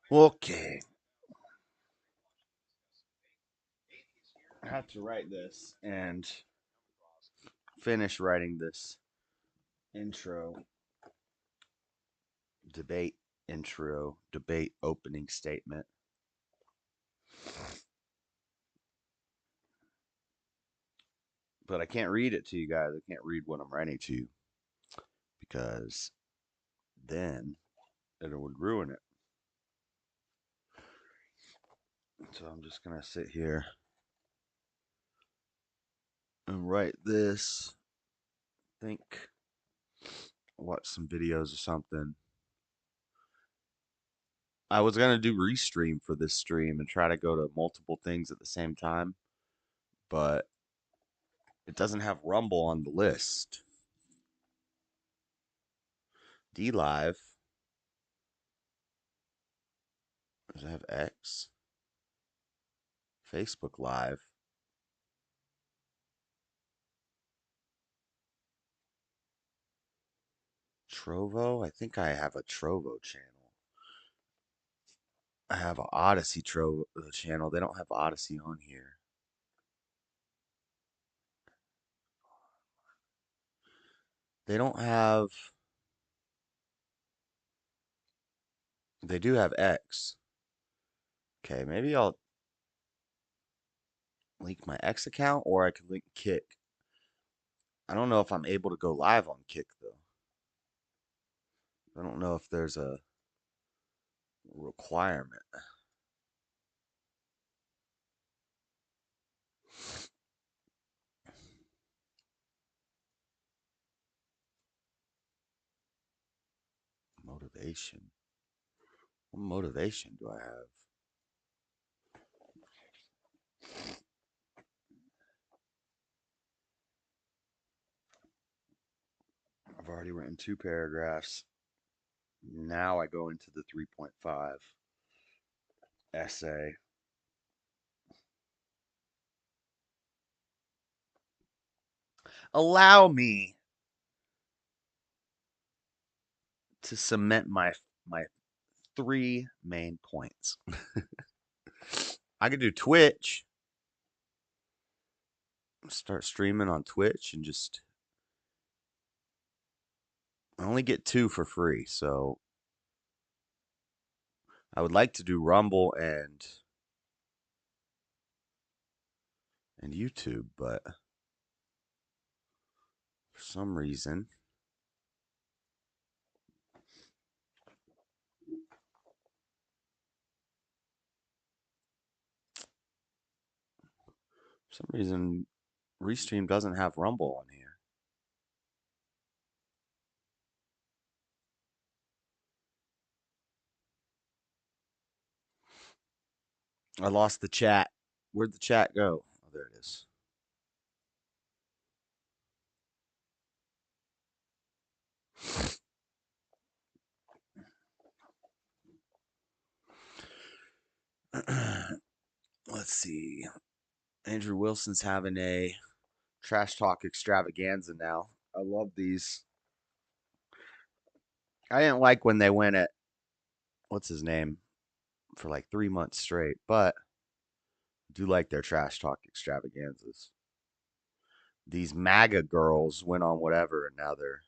Okay. I have to write this and finish writing this intro, debate debate opening statement. But I can't read it to you guys. I can't read what I'm writing to you because then it would ruin it. So I'm just going to sit here and write this, think, watch some videos or something. I was going to do restream for this stream and try to go to multiple things at the same time, but it doesn't have Rumble on the list. D Live. Does it have X? Facebook Live. Trovo? I think I have a Trovo channel. I have an Odyssey Trovo channel. They don't have Odyssey on here. They don't have. They do have X. Okay, maybe I'll link my X account or I can link Kick. I don't know if I'm able to go live on Kick though. I don't know if there's a requirement. Motivation. What motivation do I have? I've already written 2 paragraphs. Now I go into the 3.5 essay. Allow me to cement my 3 main points. I could do Twitch, start streaming on Twitch, and just I only get 2 for free. So I would like to do Rumble and YouTube, but for some reason Restream doesn't have Rumble on here. I lost the chat. Where'd the chat go? Oh, there it is. Let's see. Andrew Wilson's having a trash talk extravaganza now. I love these. I didn't like when they went at what's his name for like 3 months straight, but I do like their trash talk extravaganzas. These MAGA girls went on whatever, and now they're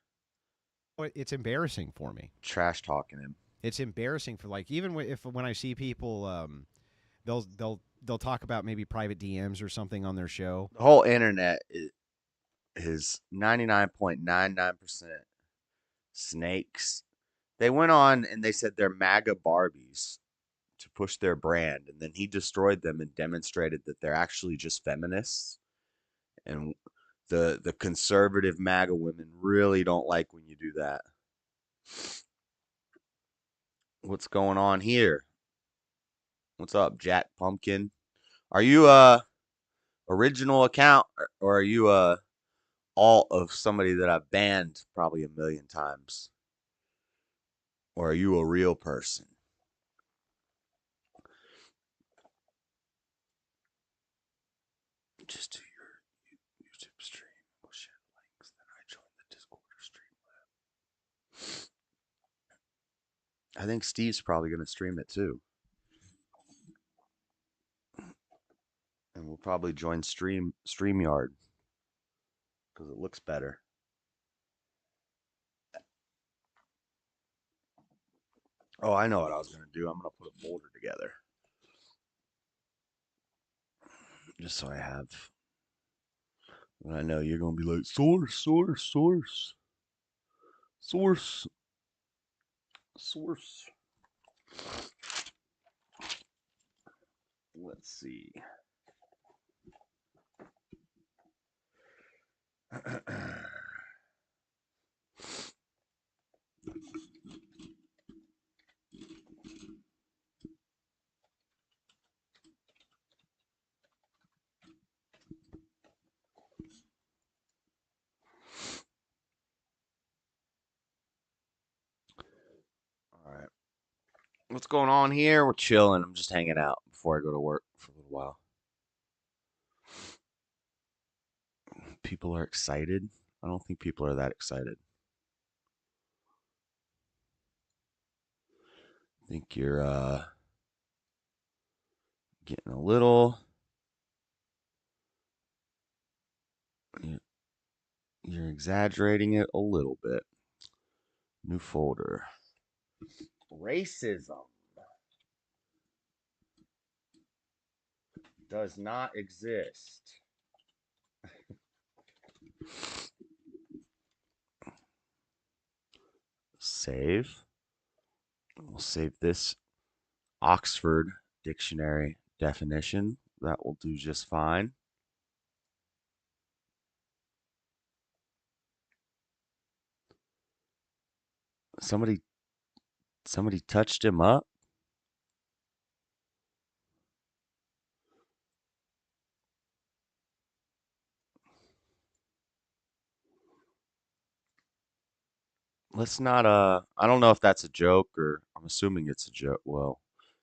It's embarrassing for me. trash talking him. It's embarrassing for like even if when I see people, they'll talk about maybe private DMs or something on their show. The whole internet is 99.99% snakes. They went on and they said they're MAGA Barbies to push their brand, and then he destroyed them and demonstrated that they're actually just feminists. And the conservative MAGA women really don't like when you do that. What's going on here? What's up, Jack Pumpkin? Are you original account, or are you a alt of somebody that I've banned probably a million times? Or are you a real person? Just do your YouTube stream. We'll share links. Then I join the Discord or stream. I think Steve's probably going to stream it too. And we'll probably join StreamYard because it looks better. Oh, I know what I was going to do. I'm going to put a folder together. Just so I have. And I know you're going to be like, source. Let's see. All right. What's going on here? We're chilling. I'm just hanging out before I go to work for a little while. People are excited. I don't think people are that excited. I think you're getting a little. You're exaggerating it a little bit. New folder. Racism does not exist. Save. We'll save this Oxford Dictionary definition. That will do just fine. Somebody touched him up. Let's not I don't know if that's a joke or I'm assuming it's a joke. Well,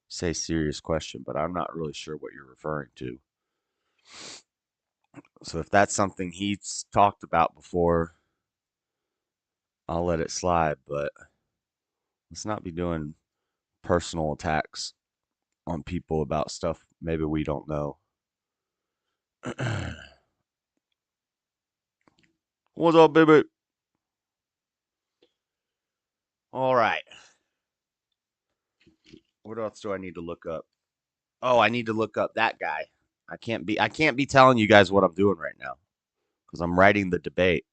say serious question, but I'm not really sure what you're referring to. So if that's something he's talked about before, I'll let it slide, but let's not be doing personal attacks on people about stuff maybe we don't know. What's up, baby? All right. What else do I need to look up? Oh, I need to look up that guy. I can't be telling you guys what I'm doing right now because I'm writing the debate.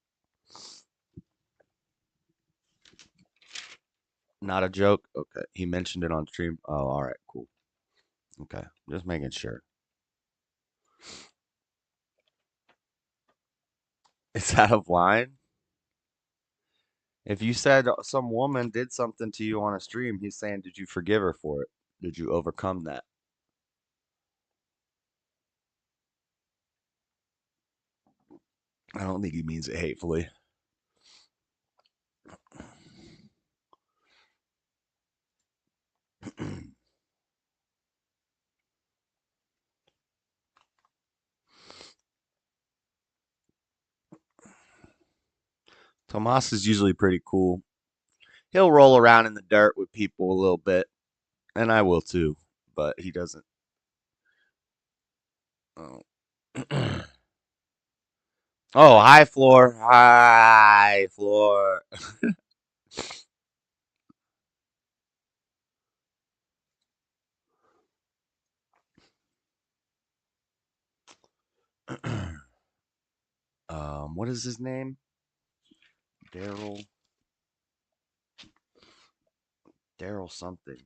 Not a joke. Okay. He mentioned it on stream. Oh, all right, cool. Okay. Just making sure. It's out of line. If you said some woman did something to you on a stream, he's saying, did you forgive her for it? Did you overcome that? I don't think he means it hatefully. Tomas is usually pretty cool. He'll roll around in the dirt with people a little bit, and I will too, but he doesn't. Oh, oh hi, Floor. Hi, Floor. What is his name? Daryl. Daryl something.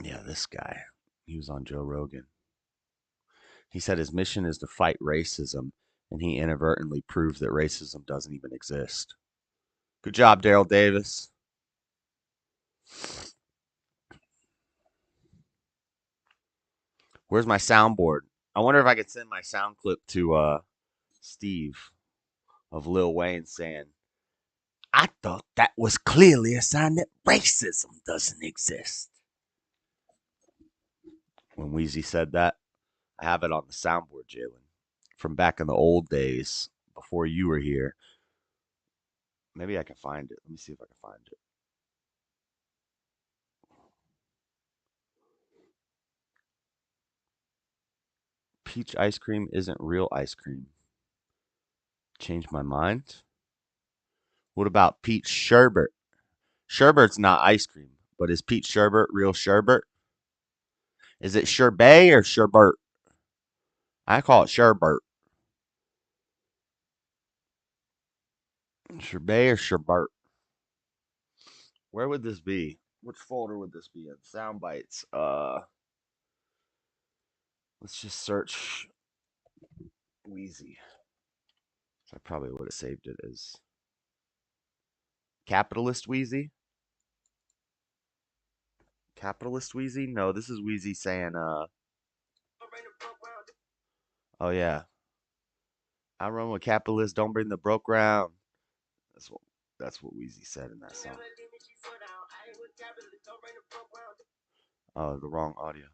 Yeah, this guy. He was on Joe Rogan. He said his mission is to fight racism, and he inadvertently proved that racism doesn't even exist. Good job, Daryl Davis. Where's my soundboard? I wonder if I could send my sound clip to Steve of Lil Wayne saying, I thought that was clearly a sign that racism doesn't exist. When Wheezy said that, I have it on the soundboard, Jalen, from back in the old days before you were here. Maybe I can find it. Let me see if I can find it. Peach ice cream isn't real ice cream. Change my mind. What about peach sherbet? Sherbet's not ice cream, but is peach sherbet real sherbet? Is it sherbet or sherbet? I call it sherbet. Sherbet or sherbet? Where would this be? Which folder would this be in? Sound bites. Let's just search Wheezy. So I probably would have saved it as Capitalist Wheezy. Capitalist Wheezy? No, this is Wheezy saying, oh yeah, I run with capitalists, don't bring the broke round. That's what that's what Wheezy said in that song. Oh, the wrong audio.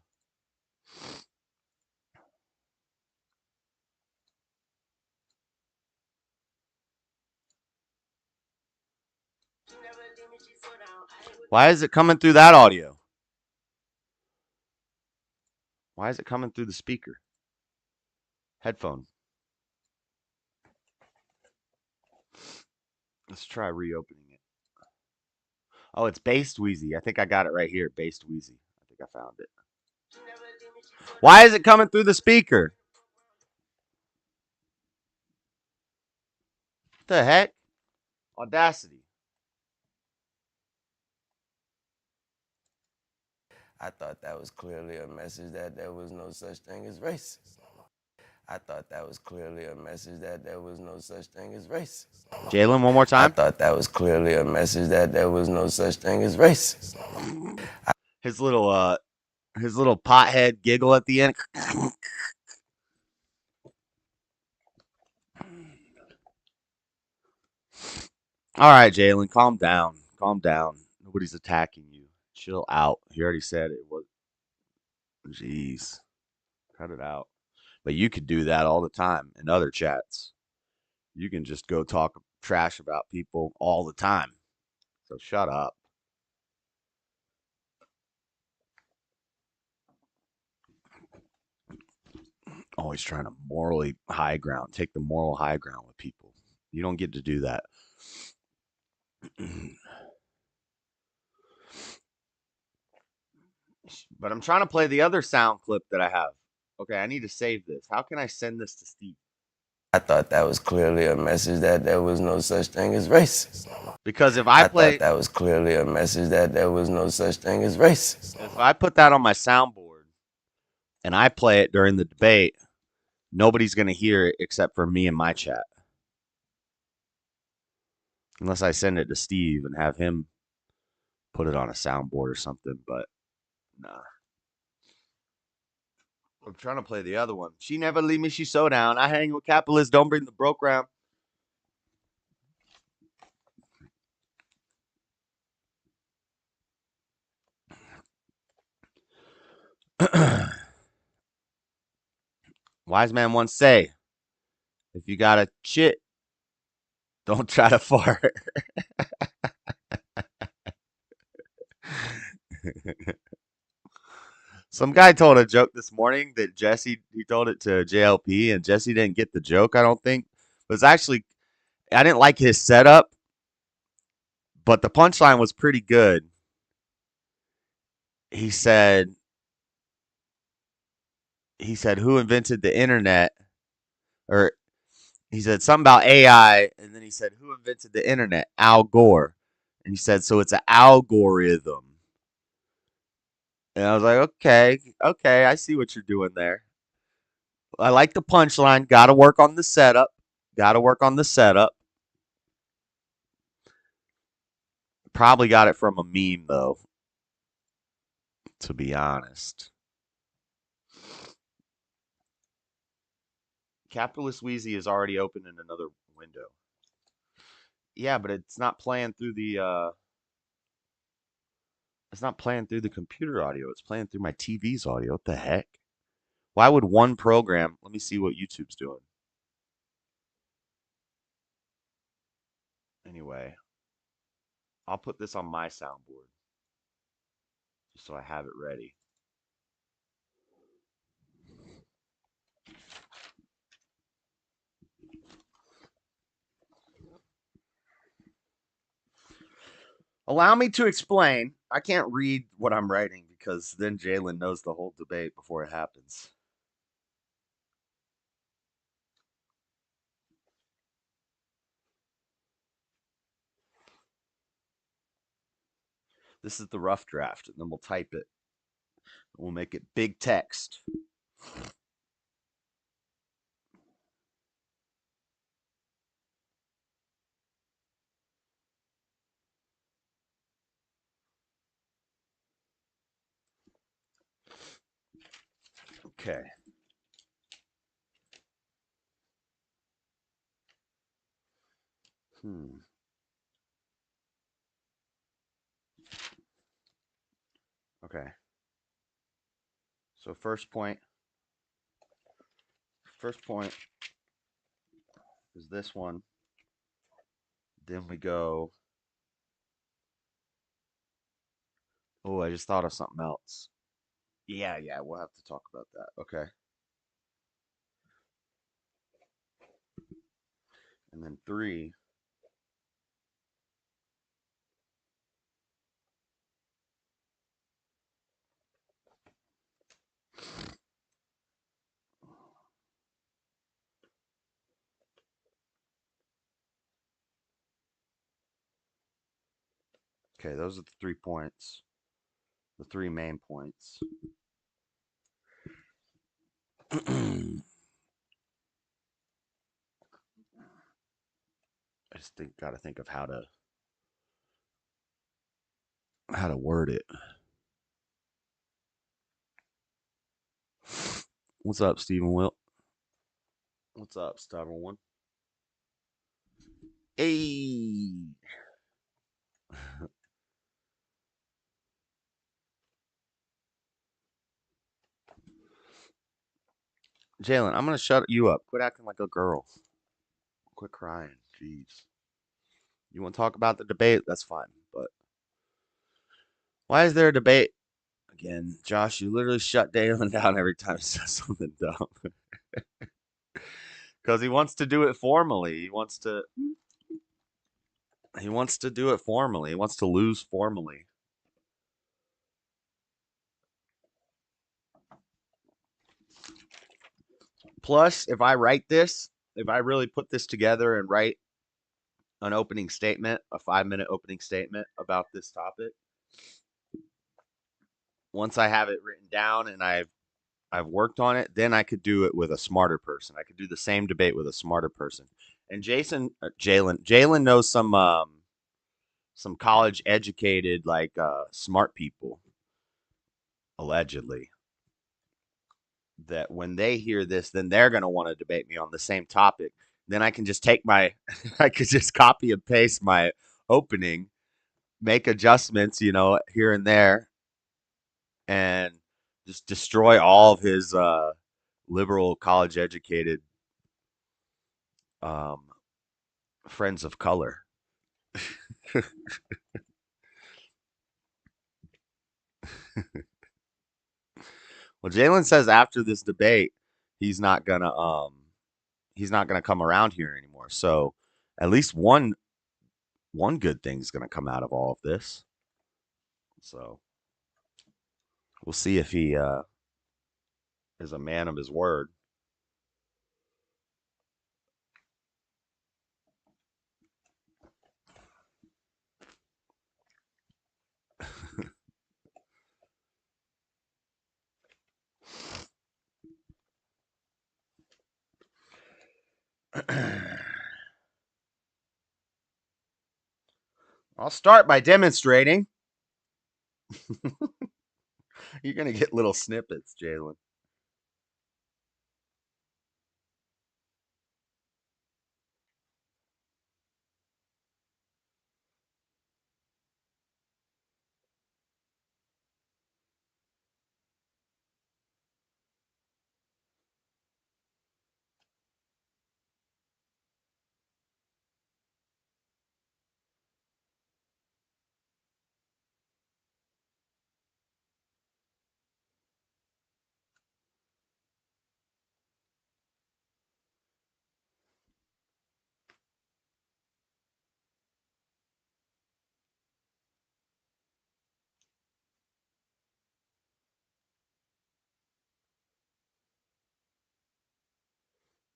Why is it coming through that audio? Why is it coming through the speaker? Headphone. Let's try reopening it. Oh, it's Based Wheezy. I think I got it right here. Based Wheezy. I think I found it. Why is it coming through the speaker? What the heck? Audacity. I thought that was clearly a message that there was no such thing as racism. I thought that was clearly a message that there was no such thing as racism. Jalen, one more I time. thought that was clearly a message that there was no such thing as racism. His little pothead giggle at the end. All right, Jalen, calm down. Calm down. Nobody's attacking you. Chill out. He already said it was. Jeez, cut it out. But you could do that all the time in other chats. You can just go talk trash about people all the time. So shut up. Always trying to morally high ground, take the moral high ground with people. You don't get to do that. But I'm trying to play the other sound clip that I have. Okay, I need to save this. How can I send this to Steve? I thought that was clearly a message that there was no such thing as racism. Because if I thought that was clearly a message that there was no such thing as racism. if I put that on my soundboard and I play it during the debate, nobody's going to hear it except for me and my chat. Unless I send it to Steve and have him put it on a soundboard or something, but nah. I'm trying to play the other one. She never leave me, she so down. I hang with capitalists, don't bring the broke round. Wise man once say, if you got a shit, don't try to fart. Some guy told a joke this morning that he told it to JLP, and Jesse didn't get the joke, I don't think. It was actually, I didn't like his setup, but the punchline was pretty good. He said, who invented the internet? Or he said something about AI, and then he said, who invented the internet? Al Gore. And he said, so it's an algorithm. And I was like, okay, okay, I see what you're doing there. I like the punchline. Got to work on the setup. Got to work on the setup. Probably got it from a meme, though, to be honest. Capitalist Wheezy is already open in another window. Yeah, but it's not playing through the computer audio. It's playing through my TV's audio. What the heck? Why would one program? Let me see what YouTube's doing. Anyway, I'll put this on my soundboard just so I have it ready. Allow me to explain. I can't read what I'm writing because then Jalen knows the whole debate before it happens. This is the rough draft, and then we'll type it. We'll make it big text. Okay. Okay. So first point is this one. Then we go. Oh, I just thought of something else. Yeah, we'll have to talk about that. Okay. And then 3. Okay, those are the 3 points. The 3 main points. I just got to think of how to word it. What's up, Stephen Wilt? What's up, stubborn one? Hey, Jalen, I'm gonna shut you up. Quit acting like a girl. Quit crying. Jeez. You want to talk about the debate? That's fine. But why is there a debate again? Josh, you literally shut Dalen down every time he says something dumb. Because he wants to do it formally. He wants to do it formally. He wants to lose formally. Plus, if I really put this together and write an opening statement, a 5-minute opening statement about this topic, once I have it written down and I've worked on it, then I could do it with a smarter person. I could do the same debate with a smarter person. And Jalen knows some college educated smart people allegedly that when they hear this, then they're going to want to debate me on the same topic. Then I can just take my I could just copy and paste my opening, make adjustments, here and there, and just destroy all of his liberal college educated um, friends of color. Well, Jalen says after this debate, he's not gonna he's not gonna come around here anymore. So at least one good thing's gonna come out of all of this. So we'll see if he is a man of his word. I'll start by demonstrating. You're going to get little snippets, Jalen.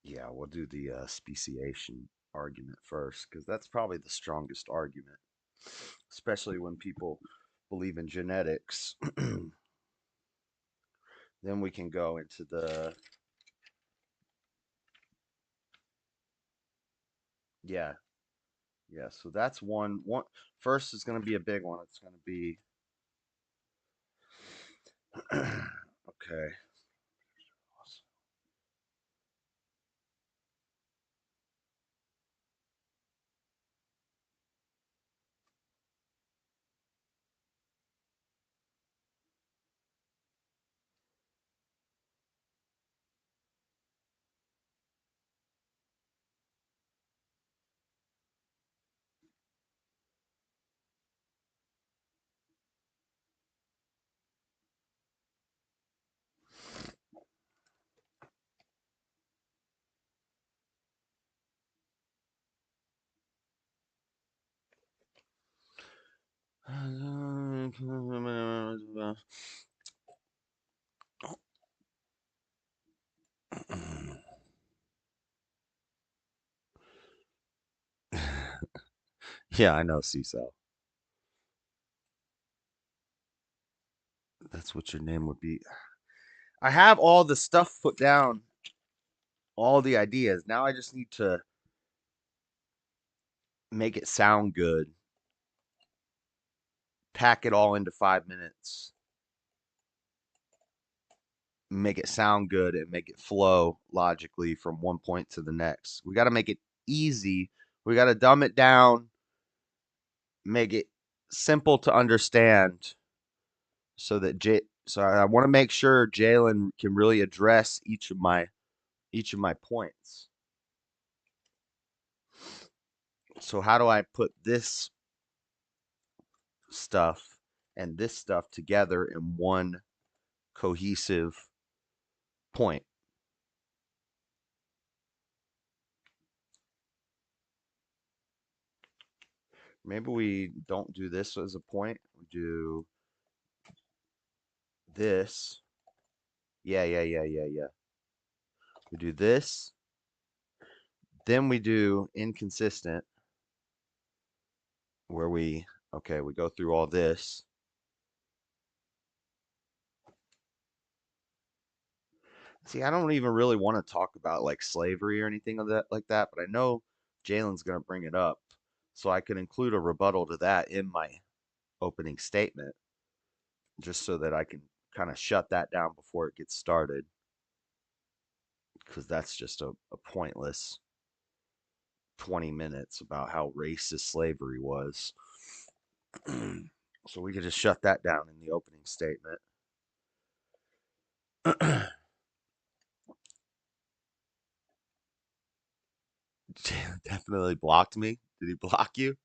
Yeah, we'll do the speciation argument first because that's probably the strongest argument, especially when people believe in genetics. Then we can go into the yeah, yeah. So that's one. First is going to be a big one. It's going to be okay. Yeah, I know, Cecil. That's what your name would be. I have all the stuff put down, all the ideas. Now I just need to make it sound good, pack it all into 5 minutes, make it sound good, and make it flow logically from one point to the next. We got to make it easy. We got to dumb it down, make it simple to understand so that so I want to make sure Jalen can really address each of my points. So how do I put this stuff and this stuff together in one cohesive point? Maybe we don't do this as a point. We do this. Yeah, yeah, yeah, yeah, yeah. We do this. Then we do inconsistent, where we go through all this. See, I don't even really want to talk about like slavery or anything of that like that, but I know Jalen's gonna bring it up, so I could include a rebuttal to that in my opening statement, just so that I can kind of shut that down before it gets started, because that's just a pointless 20 minutes about how racist slavery was. So we could just shut that down in the opening statement. Definitely blocked me. Did he block you?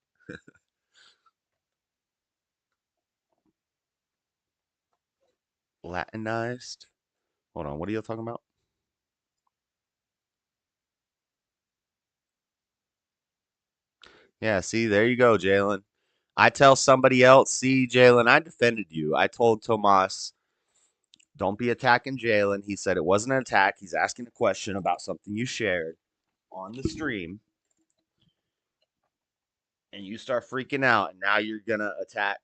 Latinized? Hold on, what are you talking about? Yeah, see, there you go, Jalen. I tell somebody else, see, Jalen, I defended you. I told Tomas, don't be attacking Jalen. He said it wasn't an attack. He's asking a question about something you shared on the stream, and you start freaking out, and now you're gonna attack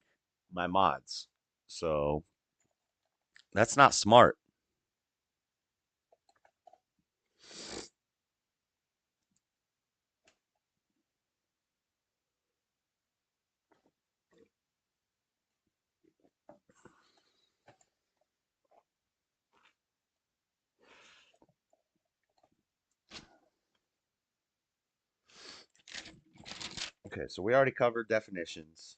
my mods. So that's not smart. Okay, so we already covered definitions.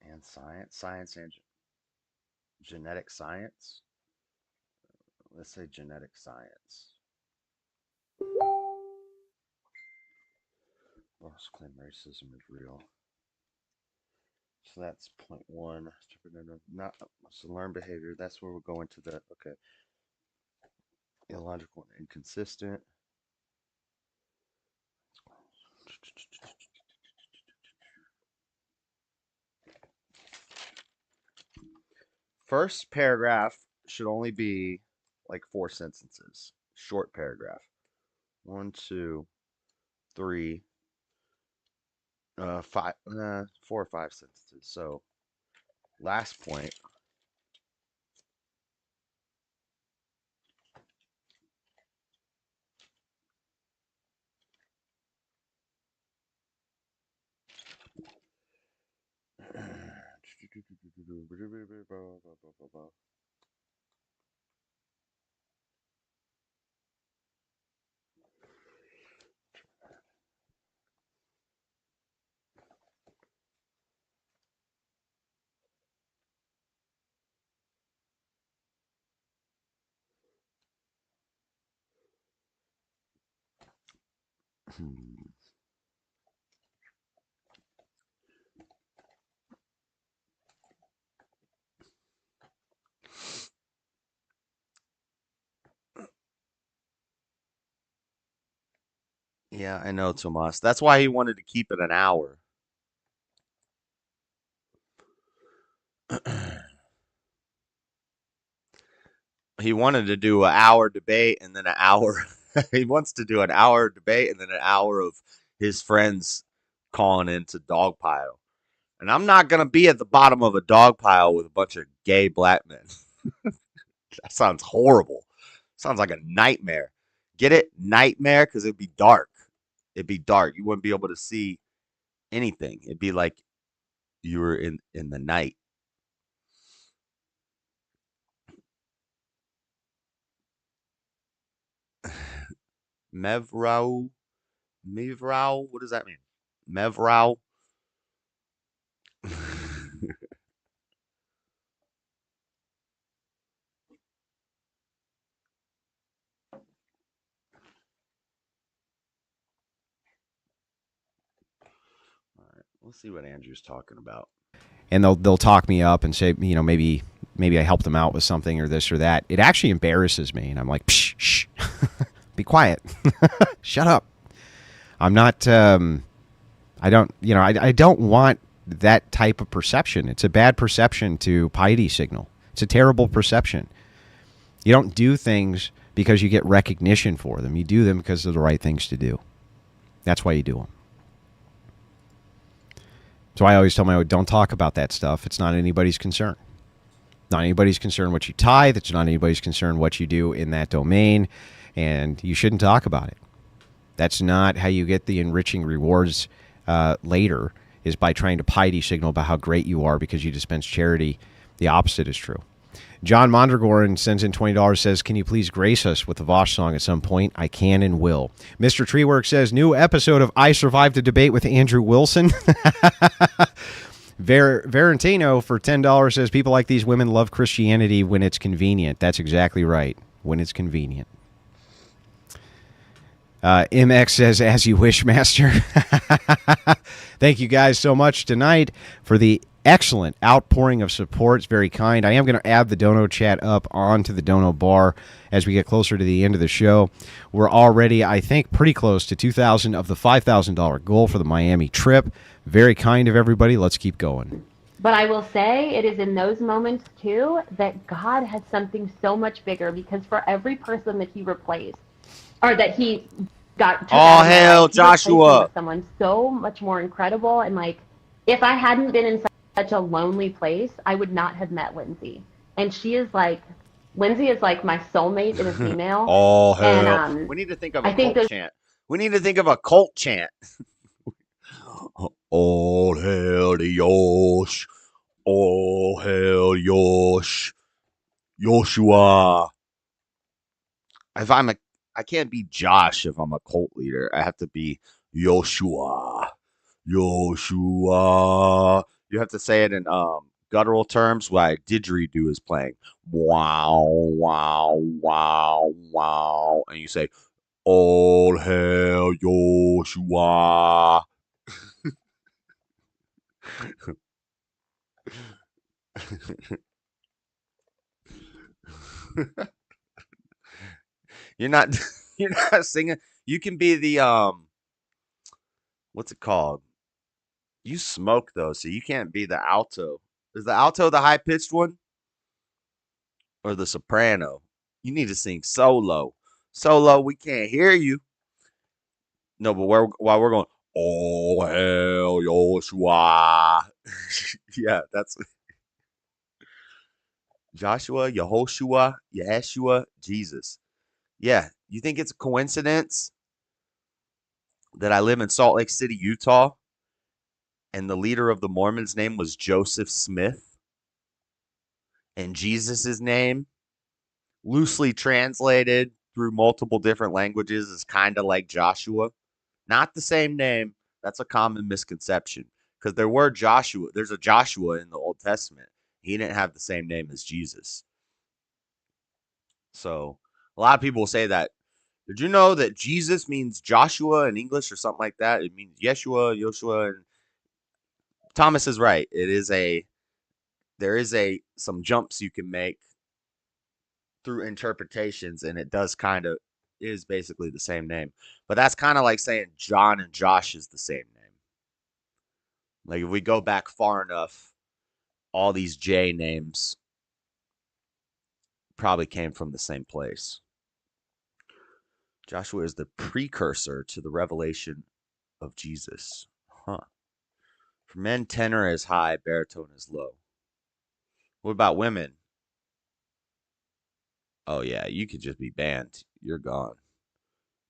And science and genetic science. Let's say genetic science. Most claim racism is real. So that's point one. Not so learned behavior. That's where we're going to the okay. Illogical and inconsistent. First paragraph should only be like 4 sentences. Short paragraph. 1, 2, 3, 5, 4 or 5 sentences. So last point. Yeah, I know, Tomas. That's why he wanted to keep it an hour. He wanted to do an hour debate and then an hour. He wants to do an hour debate and then an hour of his friends calling into dog pile. And I'm not going to be at the bottom of a dog pile with a bunch of gay black men. That sounds horrible. Sounds like a nightmare. Get it? Nightmare? Because it'd be dark. It'd be dark. You wouldn't be able to see anything. It'd be like you were in the night. Mevrau. Mevrau? What does that mean? Mevrau? All right, let's see what Andrew's talking about. And they'll talk me up and say, maybe I helped them out with something or this or that. It actually embarrasses me, and I'm like, psh, shh, be quiet, shut up. I'm not. I don't. I don't want that type of perception. It's a bad perception to piety signal. It's a terrible perception. You don't do things because you get recognition for them. You do them because they're the right things to do. That's why you do them. So I always tell my, don't talk about that stuff. It's not anybody's concern. Not anybody's concern what you tithe. It's not anybody's concern what you do in that domain. And you shouldn't talk about it. That's not how you get the enriching rewards later, is by trying to piety signal about how great you are because you dispense charity. The opposite is true. John Mondragoran sends in $20, says, can you please grace us with the Vosh song at some point? I can and will. Mr. Treework says, new episode of I Survived a Debate with Andrew Wilson. Verentino for $10 says, people like these women love Christianity when it's convenient. That's exactly right. When it's convenient. MX says, as you wish, Master. Thank you guys so much tonight for the excellent outpouring of support. It's very kind. I am going to add the dono chat up onto the dono bar as we get closer to the end of the show. We're already, I think, pretty close to $2,000 of the $5,000 goal for the Miami trip. Very kind of everybody. Let's keep going. But I will say it is in those moments too that God has something so much bigger, because for every person that he replaced or that he took Oh, out of my hell, life, he replaced them Joshua. with someone so much more incredible. And like, if I hadn't been in such a lonely place, I would not have met Lindsay. And Lindsay is like my soulmate in a female. Oh, And hell. We need to think of a I think cult those chant. We need to think of a cult chant. All hail the Yosh. All hail Yosh. Joshua. If I'm a, I can't be Josh if I'm a cult leader. I have to be Joshua. Joshua. You have to say it in guttural terms while didgeridoo is playing. Wow, wow, wow, wow. And you say, all hail Joshua. You're not you're not singing. You can be the what's it called? You smoke though, so you can't be the alto. Is the alto the high pitched one or the soprano? You need to sing solo. Solo, we can't hear you. No, but while we're going, oh hell Joshua. Yeah, that's Joshua, Yehoshua, Yeshua, Jesus. Yeah, you think it's a coincidence that I live in Salt Lake City, Utah, and the leader of the Mormons' name was Joseph Smith, and Jesus' name, loosely translated through multiple different languages, is kind of like Joshua? Not the same name. That's a common misconception because there's a Joshua in the Old Testament. He didn't have the same name as Jesus. So a lot of people say that. Did you know that Jesus means Joshua in English or something like that? It means Yeshua, Joshua. And Thomas is right. There is some jumps you can make through interpretations, and it does kind of is basically the same name. But that's kind of like saying John and Josh is the same name. Like if we go back far enough, all these J names probably came from the same place. Joshua is the precursor to the revelation of Jesus. Huh. For men, tenor is high, baritone is low. What about women? Oh, yeah, you could just be banned. You're gone.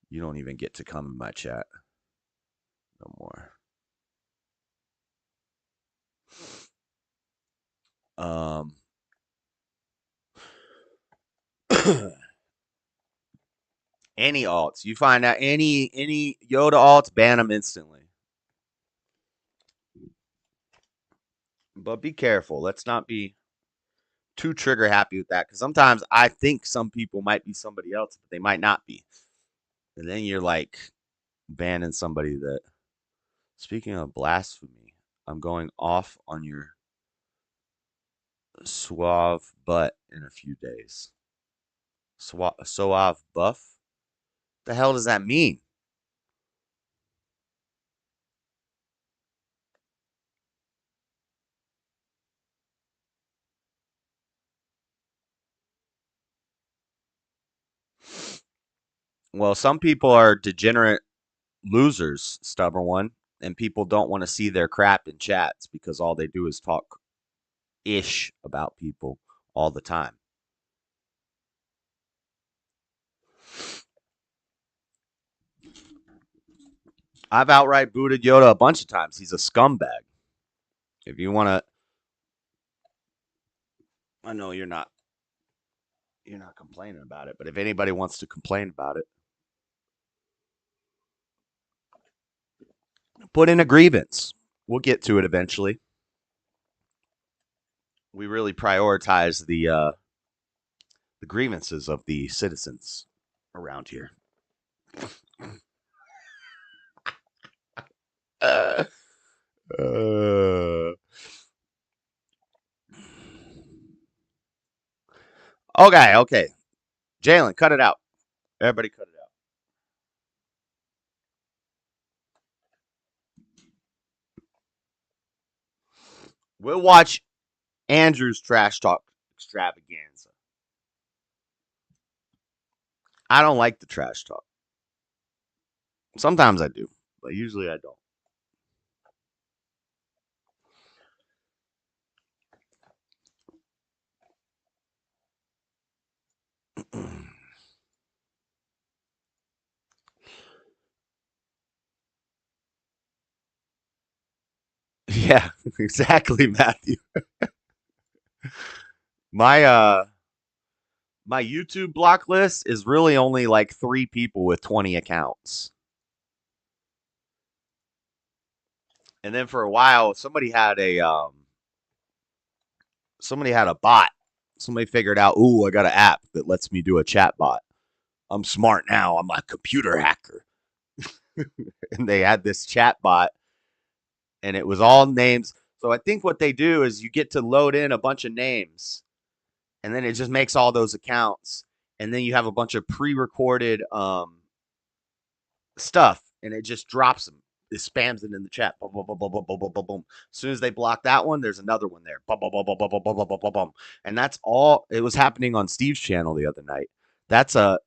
You don't even get to come in my chat no more. Any alts. You find out any Yoda alts, ban them instantly. But be careful. Let's not be too trigger happy with that because sometimes I think some people might be somebody else, but they might not be. And then you're like banning somebody that. Speaking of blasphemy, I'm going off on your suave butt in a few days. Suave buff? The hell does that mean? Well, some people are degenerate losers, stubborn one, and people don't want to see their crap in chats because all they do is talk ish about people all the time. I've outright booted Yoda a bunch of times. He's a scumbag. If you want to, I know you're not complaining about it, but if anybody wants to complain about it, put in a grievance. We'll get to it eventually. We really prioritize the grievances of the citizens around here. Uh, uh, Okay. Jalen, cut it out. Everybody cut it out. We'll watch Andrew's trash talk extravaganza. I don't like the trash talk. Sometimes I do, but usually I don't. Yeah, exactly, Matthew. My my YouTube block list is really only like 3 people with 20 accounts. And then for a while somebody had a bot. Somebody figured out, "Ooh, I got an app that lets me do a chat bot. I'm smart now. I'm a computer hacker." And they had this chat bot and it was all names. So I think what they do is you get to load in a bunch of names and then it just makes all those accounts and then you have a bunch of pre-recorded stuff and it just drops them. It spams it in the chat. Boom, boom, boom, boom, boom, boom, boom, boom, boom. As soon as they block that one, there's another one there. Boom, boom, boom, boom, boom, boom, boom, boom, boom, boom. And that's all. It was happening on Steve's channel the other night. That's a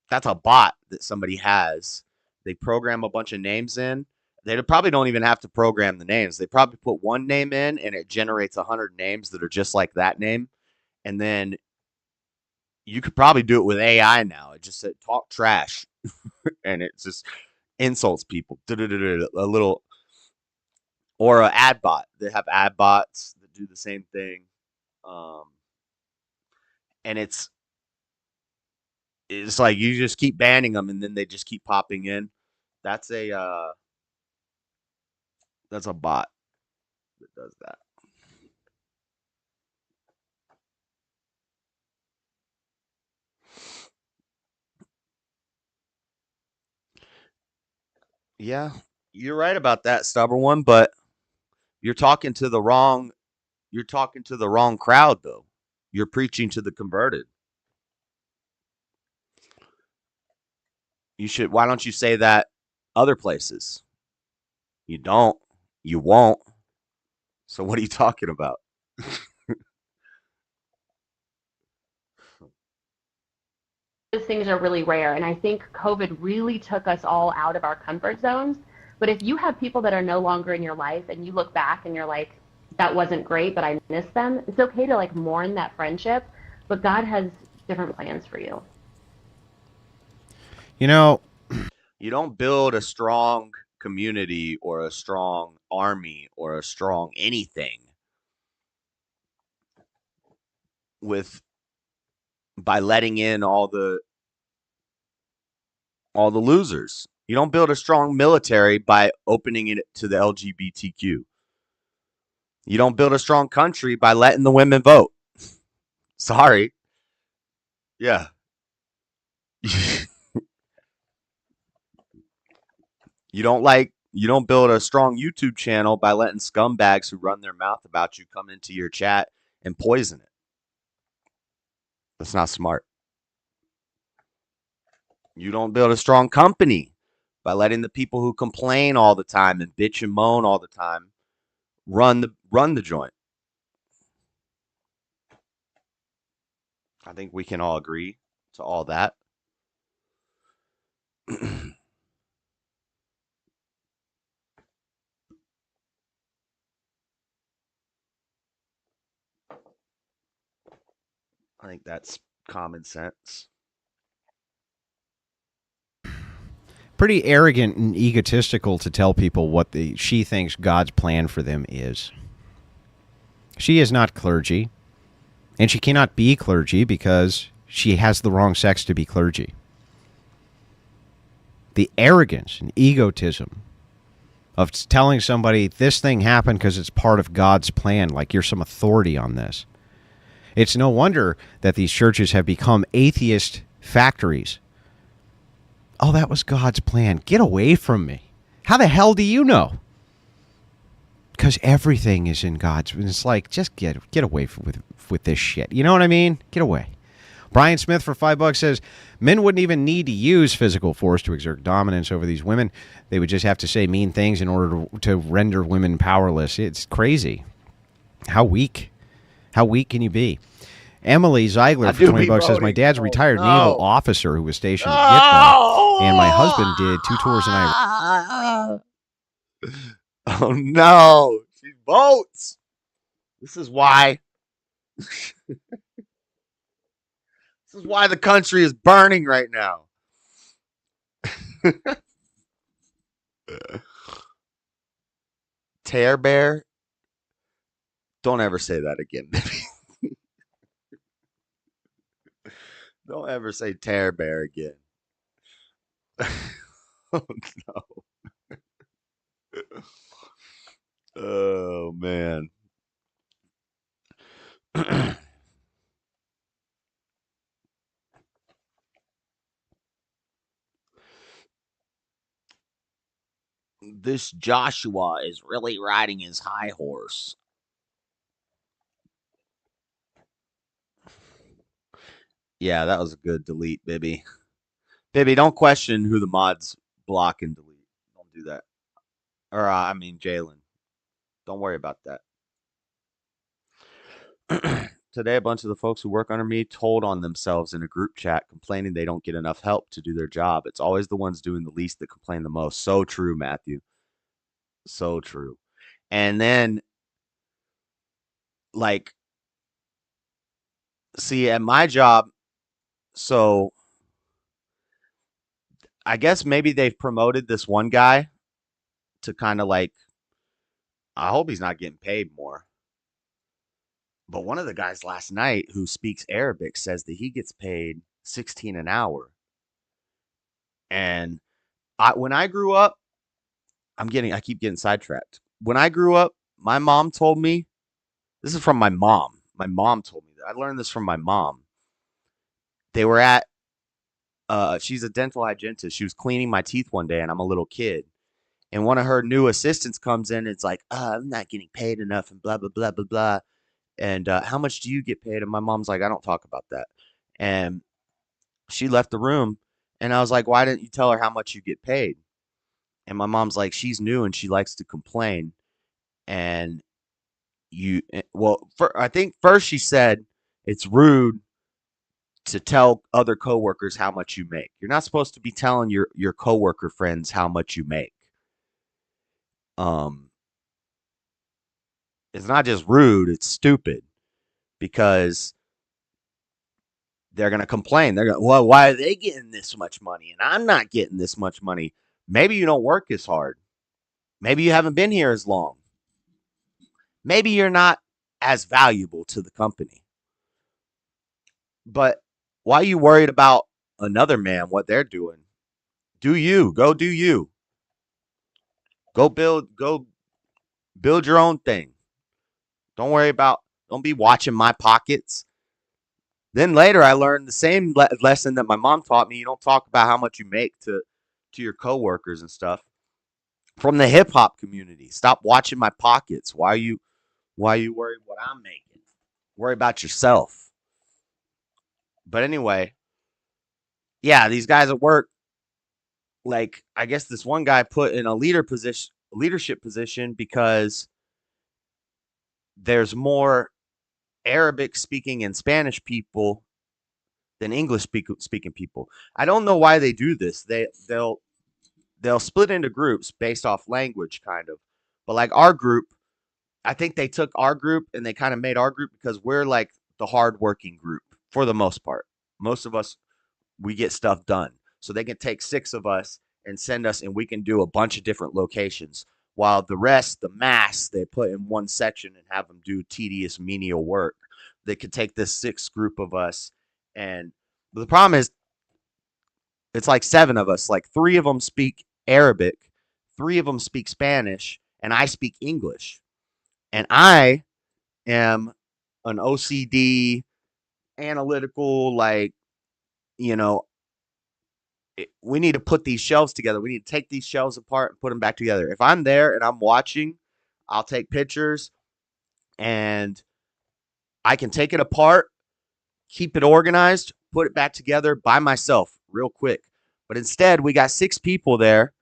bot that somebody has. They program a bunch of names in. They probably don't even have to program the names. They probably put one name in and it generates 100 names that are just like that name. And then you could probably do it with AI now. It just said talk trash and it just insults people. A little, or an ad bot. They have ad bots that do the same thing. And it's like you just keep banning them and then they just keep popping in. That's a bot that does that. Yeah, you're right about that, stubborn one, but you're talking to the wrong crowd though. You're preaching to the converted. Why don't you say that other places? You don't. You won't. So what are you talking about? Those things are really rare. And I think COVID really took us all out of our comfort zones. But if you have people that are no longer in your life and you look back and you're like, that wasn't great, but I miss them, it's okay to like mourn that friendship. But God has different plans for you. You know, You don't build a strong community or a strong army or a strong anything with by letting in all the losers. You don't build a strong military by opening it to the LGBTQ. You don't build a strong country by letting the women vote. Sorry. Yeah. You don't build a strong YouTube channel by letting scumbags who run their mouth about you come into your chat and poison it. That's not smart. You don't build a strong company by letting the people who complain all the time and bitch and moan all the time run the joint. I think we can all agree to all that. I think that's common sense. pretty arrogant and egotistical to tell people what she thinks God's plan for them is. She is not clergy, and she cannot be clergy because she has the wrong sex to be clergy. The arrogance and egotism of telling somebody this thing happened because it's part of God's plan, like you're some authority on this. It's no wonder that these churches have become atheist factories. Oh, that was God's plan. Get away from me. How the hell do you know? because everything is in God's. It's like, just get away with this shit. You know what I mean? Get away. Brian Smith for $5 says men wouldn't even need to use physical force to exert dominance over these women. They would just have to say mean things in order to render women powerless. It's crazy. How weak? How weak can you be? Emily Zeigler for $20 says my dad's a retired naval officer who was stationed at Gitmo, and my husband did 2 tours in Iraq. Oh no, she votes. This is why. This is why the country is burning right now. Tear bear. Don't ever say that again, baby. Don't ever say tear bear again. Oh no. Oh man. This Joshua is really riding his high horse. Yeah, that was a good delete, Bibby. Bibby, don't question who the mods block and delete. Don't do that. Or, I mean, Jalen. Don't worry about that. Today, a bunch of the folks who work under me told on themselves in a group chat, complaining they don't get enough help to do their job. It's always the ones doing the least that complain the most. So true, Matthew. So true. And then, like, see, at my job, so I guess maybe they've promoted this one guy to kind of like, I hope he's not getting paid more. But one of the guys last night who speaks Arabic says that he gets paid 16 an hour. And when I grew up, I keep getting sidetracked. When I grew up, my mom told me, this is from my mom. My mom told me that. I learned this from my mom. They were at, she's a dental hygienist. She was cleaning my teeth one day, and I'm a little kid. And one of her new assistants comes in and it's like, I'm not getting paid enough and blah, blah, blah, blah, blah. And how much do you get paid? And my mom's like, I don't talk about that. And she left the room. And I was like, why didn't you tell her how much you get paid? And my mom's like, she's new and she likes to complain. And I think first she said it's rude to tell other coworkers how much you make. You're not supposed to be telling your coworker friends how much you make. Um, it's not just rude, it's stupid because they're going to complain. They're going, well, why are they getting this much money and I'm not getting this much money? Maybe you don't work as hard. Maybe you haven't been here as long. Maybe you're not as valuable to the company. But why are you worried about another man, what they're doing? Do you. Go do you. Go build your own thing. Don't be watching my pockets. Then later I learned the same lesson that my mom taught me. You don't talk about how much you make to your coworkers and stuff. From the hip hop community. Stop watching my pockets. Why are you worried what I'm making? Worry about yourself. But anyway, yeah, these guys at work, like I guess this one guy put in a leadership position because there's more Arabic speaking and Spanish people than English speaking people. I don't know why they do this. They'll split into groups based off language kind of. But like our group, I think they took our group and they kind of made our group because we're like the hardworking group for the most part. Most of us, we get stuff done. So they can take 6 of us and send us and we can do a bunch of different locations. While the rest, the mass, they put in one section and have them do tedious menial work. They could take this 6th group of us. And the problem is it's like 7 of us. Like 3 of them speak Arabic, 3 of them speak Spanish, and I speak English. And I am an OCD, analytical, like, you know, we need to put these shelves together. We need to take these shelves apart and put them back together. If I'm there and I'm watching, I'll take pictures, and I can take it apart, keep it organized, put it back together by myself real quick. But instead, we got 6 people there.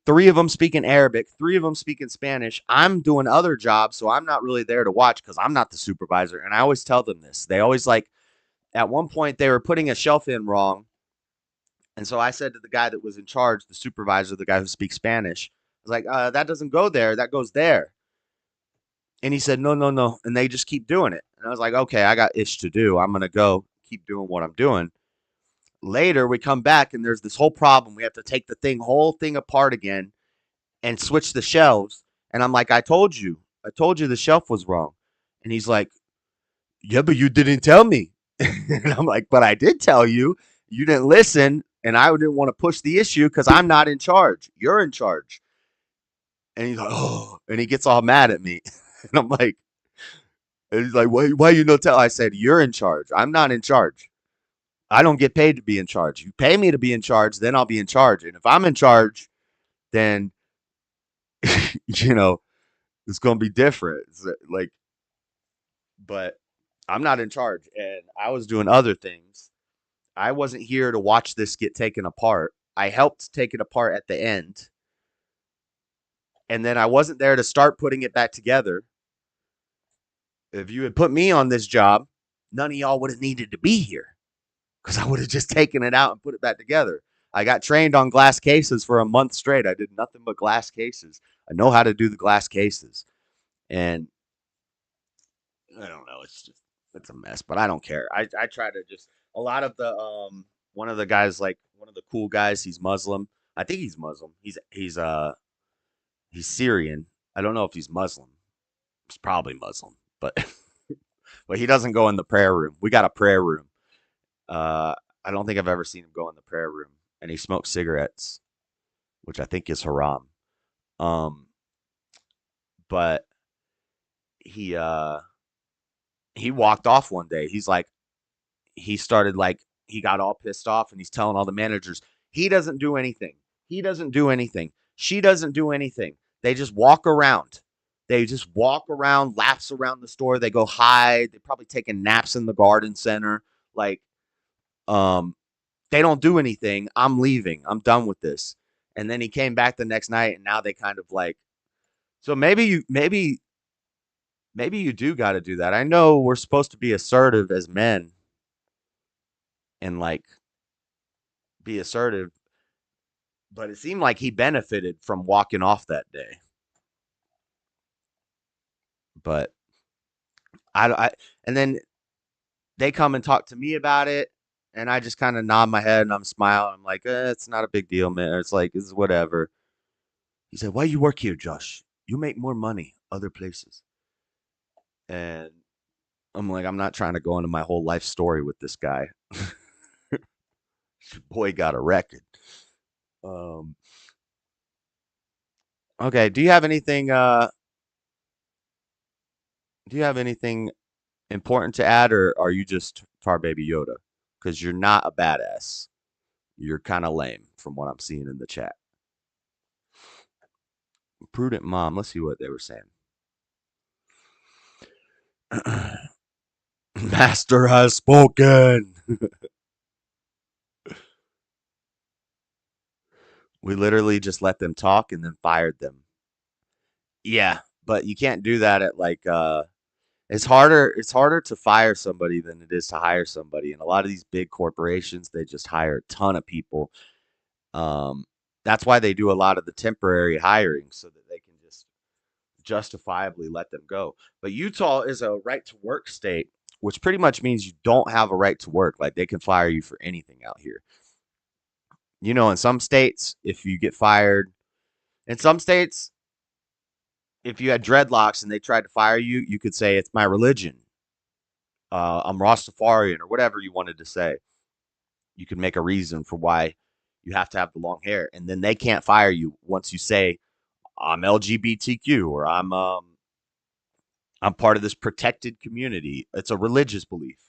3 of them speaking Arabic, 3 of them speaking Spanish. I'm doing other jobs, so I'm not really there to watch because I'm not the supervisor. And I always tell them this. They always like, at one point, they were putting a shelf in wrong. And so I said to the guy that was in charge, the supervisor, the guy who speaks Spanish, I was like, that doesn't go there. That goes there. And he said, no, no, no. And they just keep doing it. And I was like, okay, I got ish to do. I'm going to go keep doing what I'm doing. Later, we come back and there's this whole problem. We have to take the whole thing apart again and switch the shelves. And I'm like, I told you the shelf was wrong. And he's like, yeah, but you didn't tell me. And I'm like, but I did tell you. You didn't listen. And I didn't want to push the issue because I'm not in charge. You're in charge. And he's like, oh, and he gets all mad at me. And I'm like, and he's like, why you no tell? I said, you're in charge. I'm not in charge. I don't get paid to be in charge. You pay me to be in charge, then I'll be in charge. And if I'm in charge, then, you know, it's going to be different. It's like, but I'm not in charge. And I was doing other things. I wasn't here to watch this get taken apart. I helped take it apart at the end. And then I wasn't there to start putting it back together. If you had put me on this job, none of y'all would have needed to be here because I would have just taken it out and put it back together. I got trained on glass cases for a month straight. I did nothing but glass cases. I know how to do the glass cases. And I don't know. It's a mess, but I don't care. I try to just, a lot of the, one of the guys, like one of the cool guys, he's Muslim. I think he's Muslim. He's Syrian. I don't know if he's Muslim. He's probably Muslim, but but he doesn't go in the prayer room. We got a prayer room. I don't think I've ever seen him go in the prayer room, and he smokes cigarettes, which I think is haram. But he walked off one day. He started like, he got all pissed off, and he's telling all the managers, he doesn't do anything. He doesn't do anything. She doesn't do anything. They just walk around. They just walk around, laps around the store. They go hide. They probably taking naps in the garden center. Like, they don't do anything. I'm leaving. I'm done with this. And then he came back the next night, and now they kind of like, so maybe you do got to do that. I know we're supposed to be assertive as men and like be assertive, but it seemed like he benefited from walking off that day. But and then they come and talk to me about it, and I just kind of nod my head and I'm smiling. I'm like, it's not a big deal, man. It's like, it's whatever. He said, why you work here, Josh? You make more money other places. And I'm like, I'm not trying to go into my whole life story with this guy. Boy got a record. Okay, do you have anything important to add, or are you just Tar Baby Yoda? Because you're not a badass. You're kind of lame from what I'm seeing in the chat. Prudent mom. Let's see what they were saying. Master has spoken. We literally just let them talk and then fired them. Yeah, but you can't do that at like it's harder to fire somebody than it is to hire somebody. And a lot of these big corporations, they just hire a ton of people. That's why they do a lot of the temporary hiring so that they can just justifiably let them go. But Utah is a right to work state, which pretty much means you don't have a right to work. Like, they can fire you for anything out here. You know, in some states, if you get fired, in some states, if you had dreadlocks and they tried to fire you, you could say, it's my religion. I'm Rastafarian, or whatever you wanted to say. You could make a reason for why you have to have the long hair. And then they can't fire you once you say, I'm LGBTQ, or I'm part of this protected community. It's a religious belief.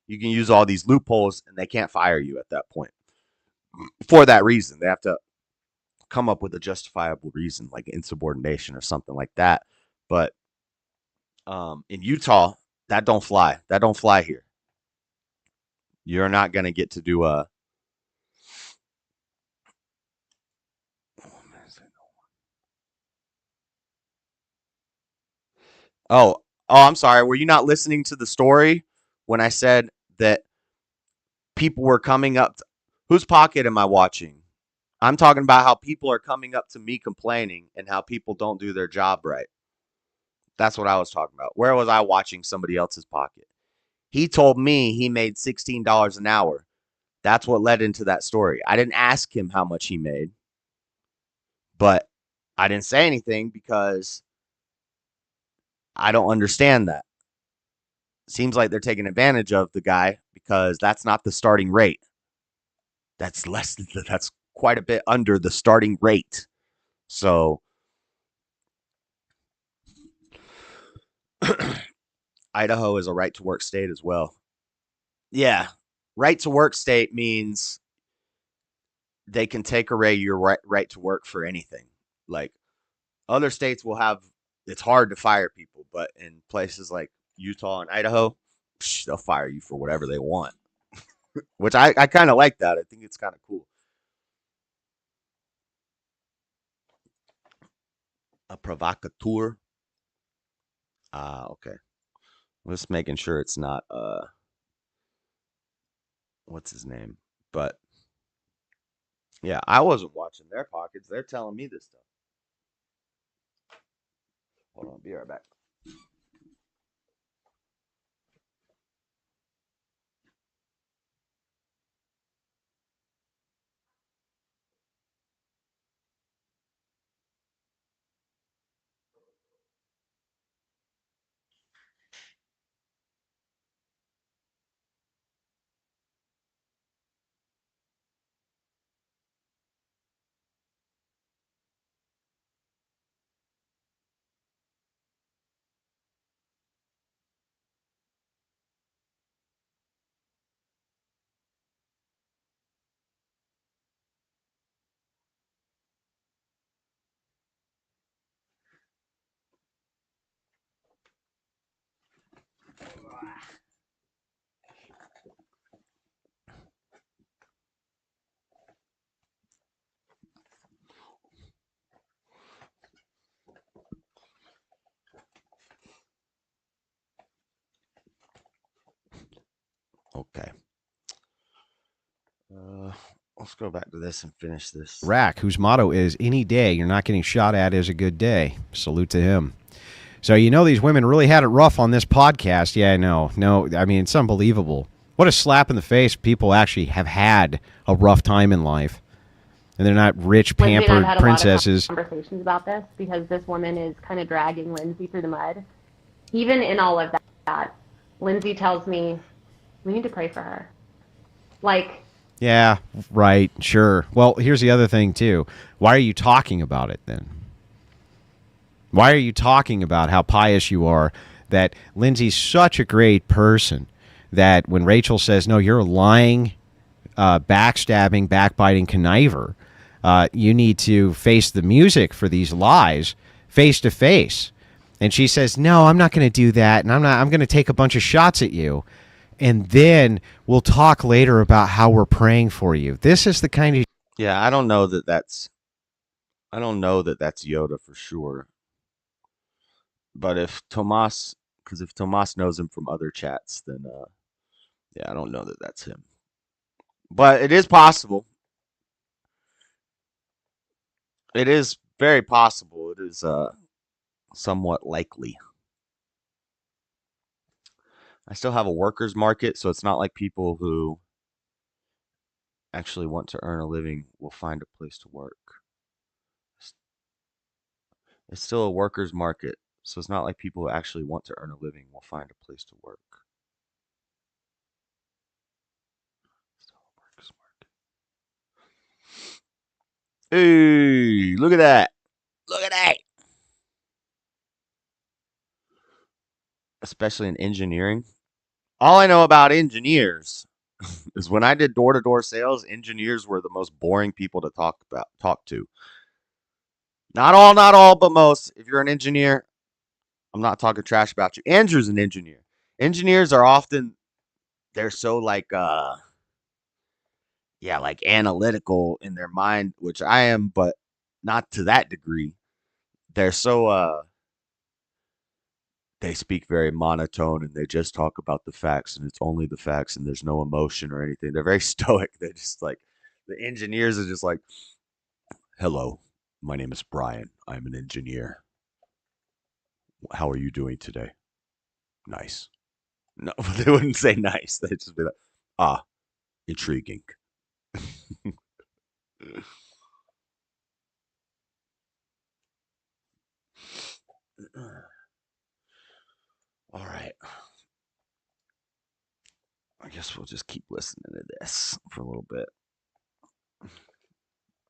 You can use all these loopholes and they can't fire you at that point. For that reason, they have to come up with a justifiable reason, like insubordination or something like that. But in Utah, that don't fly. That don't fly here. You're not gonna get to do a. Oh, I'm sorry. Were you not listening to the story when I said that people were coming up? Whose pocket am I watching? I'm talking about how people are coming up to me complaining and how people don't do their job right. That's what I was talking about. Where was I watching somebody else's pocket? He told me he made $16 an hour. That's what led into that story. I didn't ask him how much he made, but I didn't say anything because I don't understand that. Seems like they're taking advantage of the guy because that's not the starting rate. That's quite a bit under the starting rate. So Idaho is a right to work state as well. Yeah. Right to work state means they can take away your right to work for anything. Like other states will have, it's hard to fire people, but in places like Utah and Idaho, they'll fire you for whatever they want, which I kind of like that. I think it's kind of cool. A provocateur. Okay. I'm just making sure it's not, what's his name? But yeah, I wasn't watching their pockets. They're telling me this stuff. Hold on, be right back. Okay. Let's go back to this and finish this. Rack, whose motto is any day you're not getting shot at is a good day. Salute to him. So these women really had it rough on this podcast. Yeah, I know. No, I mean, it's unbelievable. What a slap in the face. People actually have had a rough time in life. And they're not rich, pampered princesses. A lot of conversations about this because this woman is kind of dragging Lindsay through the mud. Even in all of that, Lindsay tells me, we need to pray for her. Like, yeah, right, sure. Well, here's the other thing, too. Why are you talking about it, then? Why are you talking about how pious you are, that Lindsay's such a great person, that when Rachel says, no, you're a lying, backstabbing, backbiting conniver, you need to face the music for these lies face to face. And she says, no, I'm not going to do that, and I'm going to take a bunch of shots at you. And then we'll talk later about how we're praying for you. This is the kind of... Yeah, I don't know that that's Yoda for sure. But if Tomas knows him from other chats, then yeah, I don't know that that's him. But it is possible. It is very possible. It is somewhat likely. I still have a workers market, so it's not like people who actually want to earn a living will find a place to work. It's still a workers market, so it's not like people who actually want to earn a living will find a place to work. Still a workers market. Hey, look at that. Look at that. Especially in engineering. All I know about engineers is when I did door-to-door sales, engineers were the most boring people to talk to. Not all, but most. If you're an engineer, I'm not talking trash about you. Andrew's an engineer. Engineers are often they're so like yeah, like analytical in their mind, which I am, but not to that degree. They're so they speak very monotone and they just talk about the facts and it's only the facts and there's no emotion or anything. They're very stoic. They're just like the engineers are just like, "Hello, my name is Brian. I'm an engineer. How are you doing today?" Nice. No, they wouldn't say nice. They'd just be like, "Ah, intriguing." All right. I guess we'll just keep listening to this for a little bit.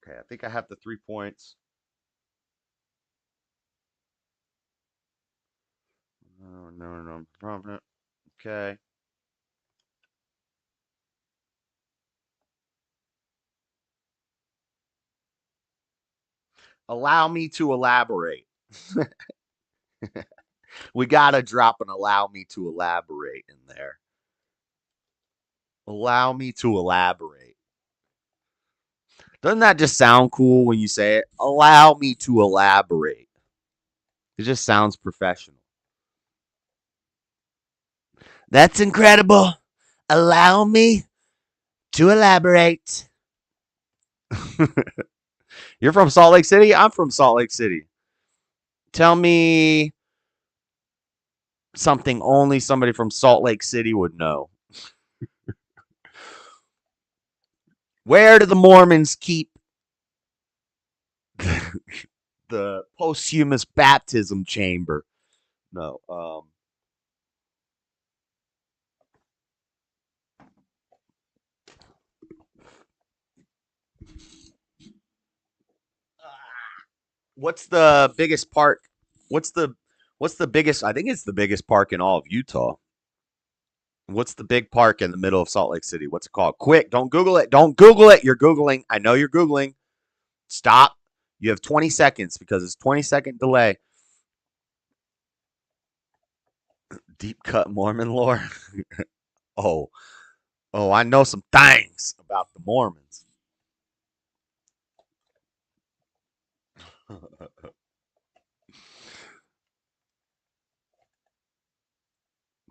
Okay, I think I have the 3 points. No, no, no, problem. Okay. Allow me to elaborate. We gotta drop an allow me to elaborate in there. Allow me to elaborate. Doesn't that just sound cool when you say it? Allow me to elaborate. It just sounds professional. That's incredible. Allow me to elaborate. You're from Salt Lake City? I'm from Salt Lake City. Tell me something only somebody from Salt Lake City would know. Where do the Mormons keep the posthumous baptism chamber? No. What's the biggest park? What's the what's the biggest? I think it's the biggest park in all of Utah. What's the big park in the middle of Salt Lake City? What's it called? Quick, don't Google it. Don't Google it. You're Googling. I know you're Googling. Stop. You have 20 seconds because it's 20-second delay. Deep cut Mormon lore. Oh, oh, I know some things about the Mormons.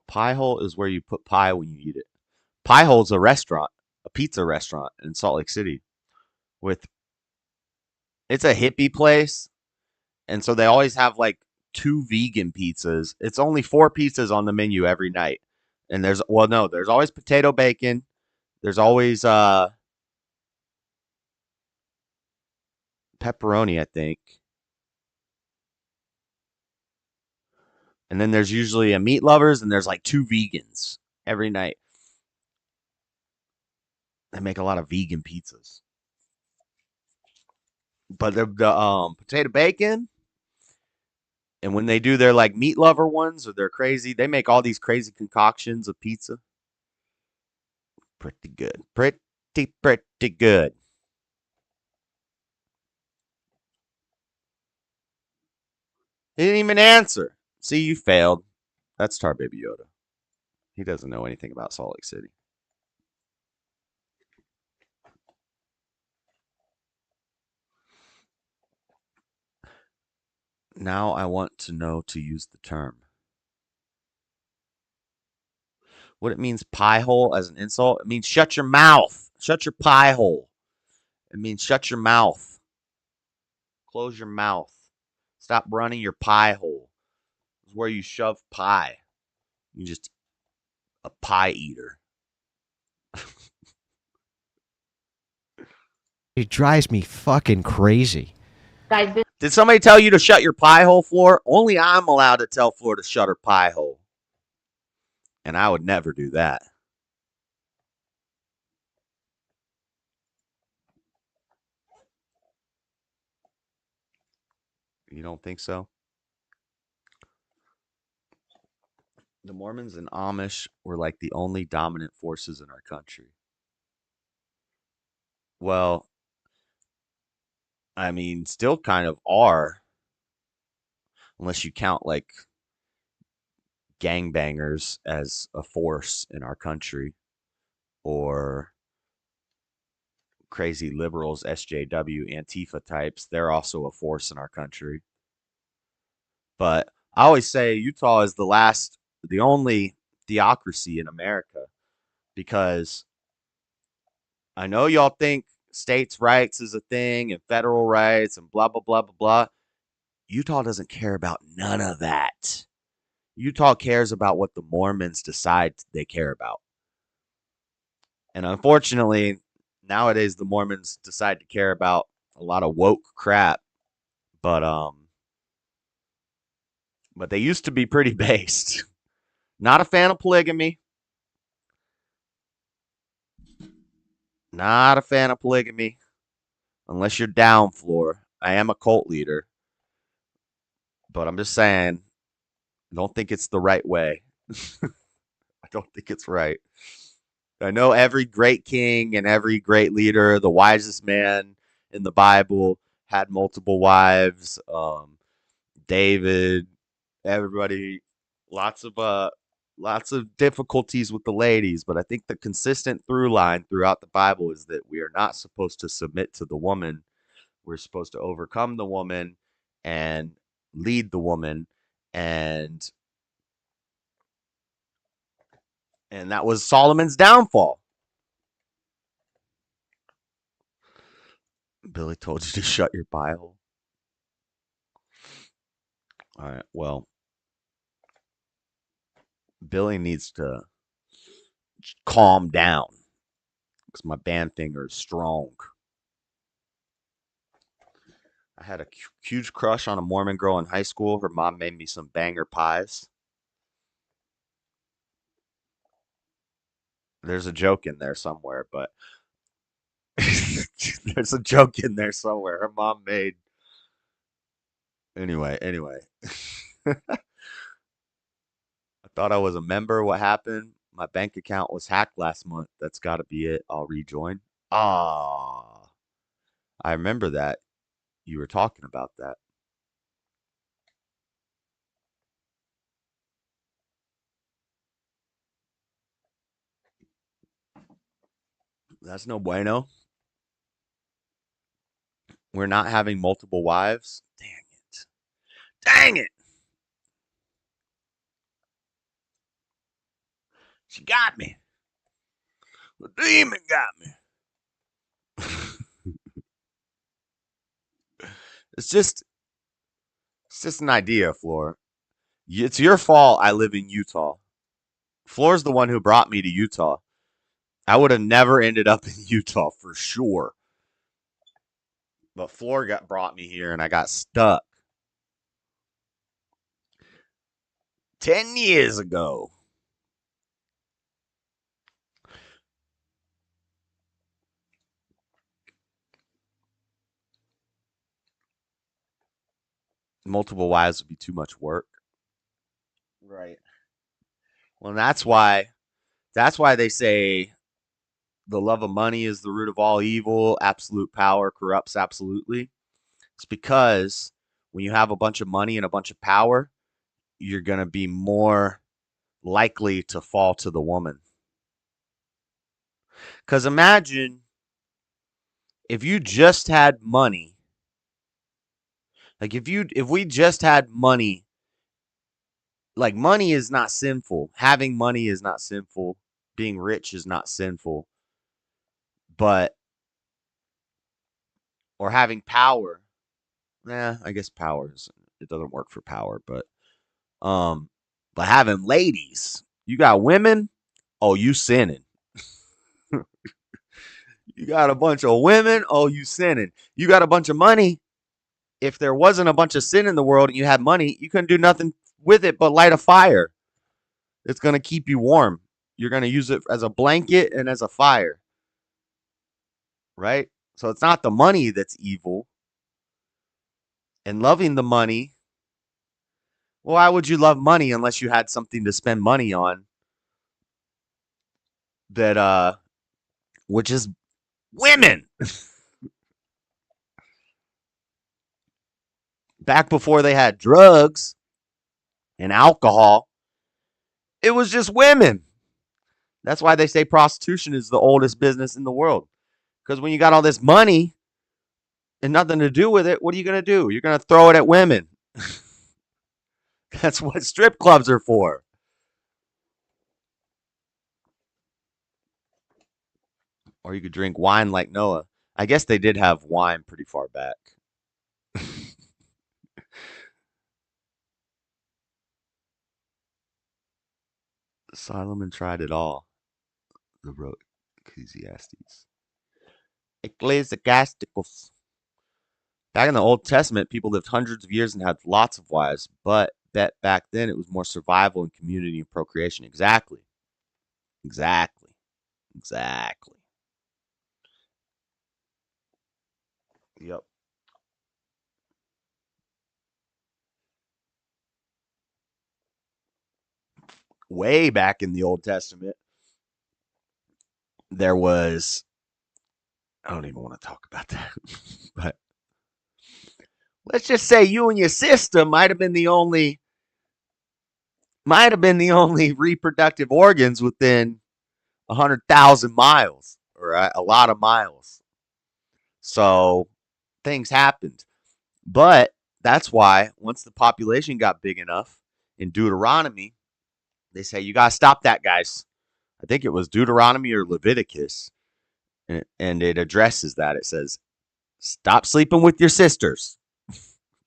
Pie hole is where you put pie when you eat it. Pie hole's a restaurant, a pizza restaurant in Salt Lake City. With it's a hippie place, and so they always have like two vegan pizzas. It's only four pizzas on the menu every night, and there's well, no, there's always potato bacon. There's always pepperoni, I think, and then there's usually a meat lovers, and there's like two vegans every night. They make a lot of vegan pizzas, but the potato bacon. And when they do their like meat lover ones or they're crazy, they make all these crazy concoctions of pizza. Pretty good. Pretty good. He didn't even answer. See, you failed. That's Tar Baby Yoda. He doesn't know anything about Salt Lake City. Now I want to know to use the term. What it means pie hole as an insult? It means shut your mouth. Shut your pie hole. It means shut your mouth. Close your mouth. Stop running your pie hole. It's where you shove pie. You just a pie eater. It drives me fucking crazy. Guys, this Did somebody tell you to shut your pie hole, Floor? Only I'm allowed to tell Floor to shut her pie hole. And I would never do that. You don't think so? The Mormons and Amish were like the only dominant forces in our country. Well, I mean, still kind of are, unless you count like gangbangers as a force in our country, or crazy liberals, SJW, Antifa types. They're also a force in our country. But I always say Utah is the only theocracy in America, because I know y'all think states' rights is a thing and federal rights and blah, blah, blah, blah, blah. Utah doesn't care about none of that. Utah cares about what the Mormons decide they care about. And unfortunately, nowadays the Mormons decide to care about a lot of woke crap, but they used to be pretty based. Not a fan of polygamy. Not a fan of polygamy unless you're down floor. I am a cult leader, but I'm just saying, I don't think it's the right way. I don't think it's right. I know every great king and every great leader, the wisest man in the Bible, had multiple wives. David, everybody, lots of difficulties with the ladies, but I think the consistent through line throughout the Bible is that we are not supposed to submit to the woman. We're supposed to overcome the woman and lead the woman, and that was Solomon's downfall. Billy told you to shut your pie hole. All right, well, Billy needs to calm down because my band finger is strong. I had a huge crush on a Mormon girl in high school. Her mom made me some banger pies. There's a joke in there somewhere, but there's a joke in there somewhere. Her mom made. Anyway. I thought I was a member. What happened? My bank account was hacked last month. That's got to be it. I'll rejoin. Ah, I remember that. You were talking about that. That's no bueno. We're not having multiple wives. Dang it. Dang it. She got me. The demon got me. It's just an idea, Floor. It's your fault I live in Utah. Floor's the one who brought me to Utah. I would have never ended up in Utah for sure. But Floor brought me here and I got stuck 10 years ago. Multiple wives would be too much work. Right. Well, that's why they say the love of money is the root of all evil. Absolute power corrupts absolutely. It's because when you have a bunch of money and a bunch of power, you're going to be more likely to fall to the woman. Because imagine if you just had money. Like if we just had money, like money is not sinful. Having money is not sinful. Being rich is not sinful. But or having power. I guess it doesn't work for power, but having ladies, you got women, oh, you sinning. You got a bunch of women, oh, you sinning. You got a bunch of money. If there wasn't a bunch of sin in the world and you had money, you couldn't do nothing with it but light a fire. It's going to keep you warm. You're going to use it as a blanket and as a fire. Right? So it's not the money that's evil. And loving the money, well, why would you love money unless you had something to spend money on that which is women. Back before they had drugs and alcohol It was just women. That's why they say prostitution is the oldest business in the world. Because when you got all this money and nothing to do with it, what are you going to do? You're going to throw it at women. That's what strip clubs are for. Or you could drink wine like Noah. I guess they did have wine pretty far back. Solomon tried it all. The wrote Ecclesiastes. Ecclesiasticals. Back in the Old Testament, people lived hundreds of years and had lots of wives, but back then it was more survival and community and procreation. Exactly. Exactly. Exactly. Yep. Way back in the Old Testament, there was. I don't even want to talk about that. But let's just say you and your sister might have been the only reproductive organs within 100,000 miles, or a lot of miles. So things happened. But that's why once the population got big enough in Deuteronomy, they say you got to stop that, guys. I think it was Deuteronomy or Leviticus, and it addresses that. It says, stop sleeping with your sisters.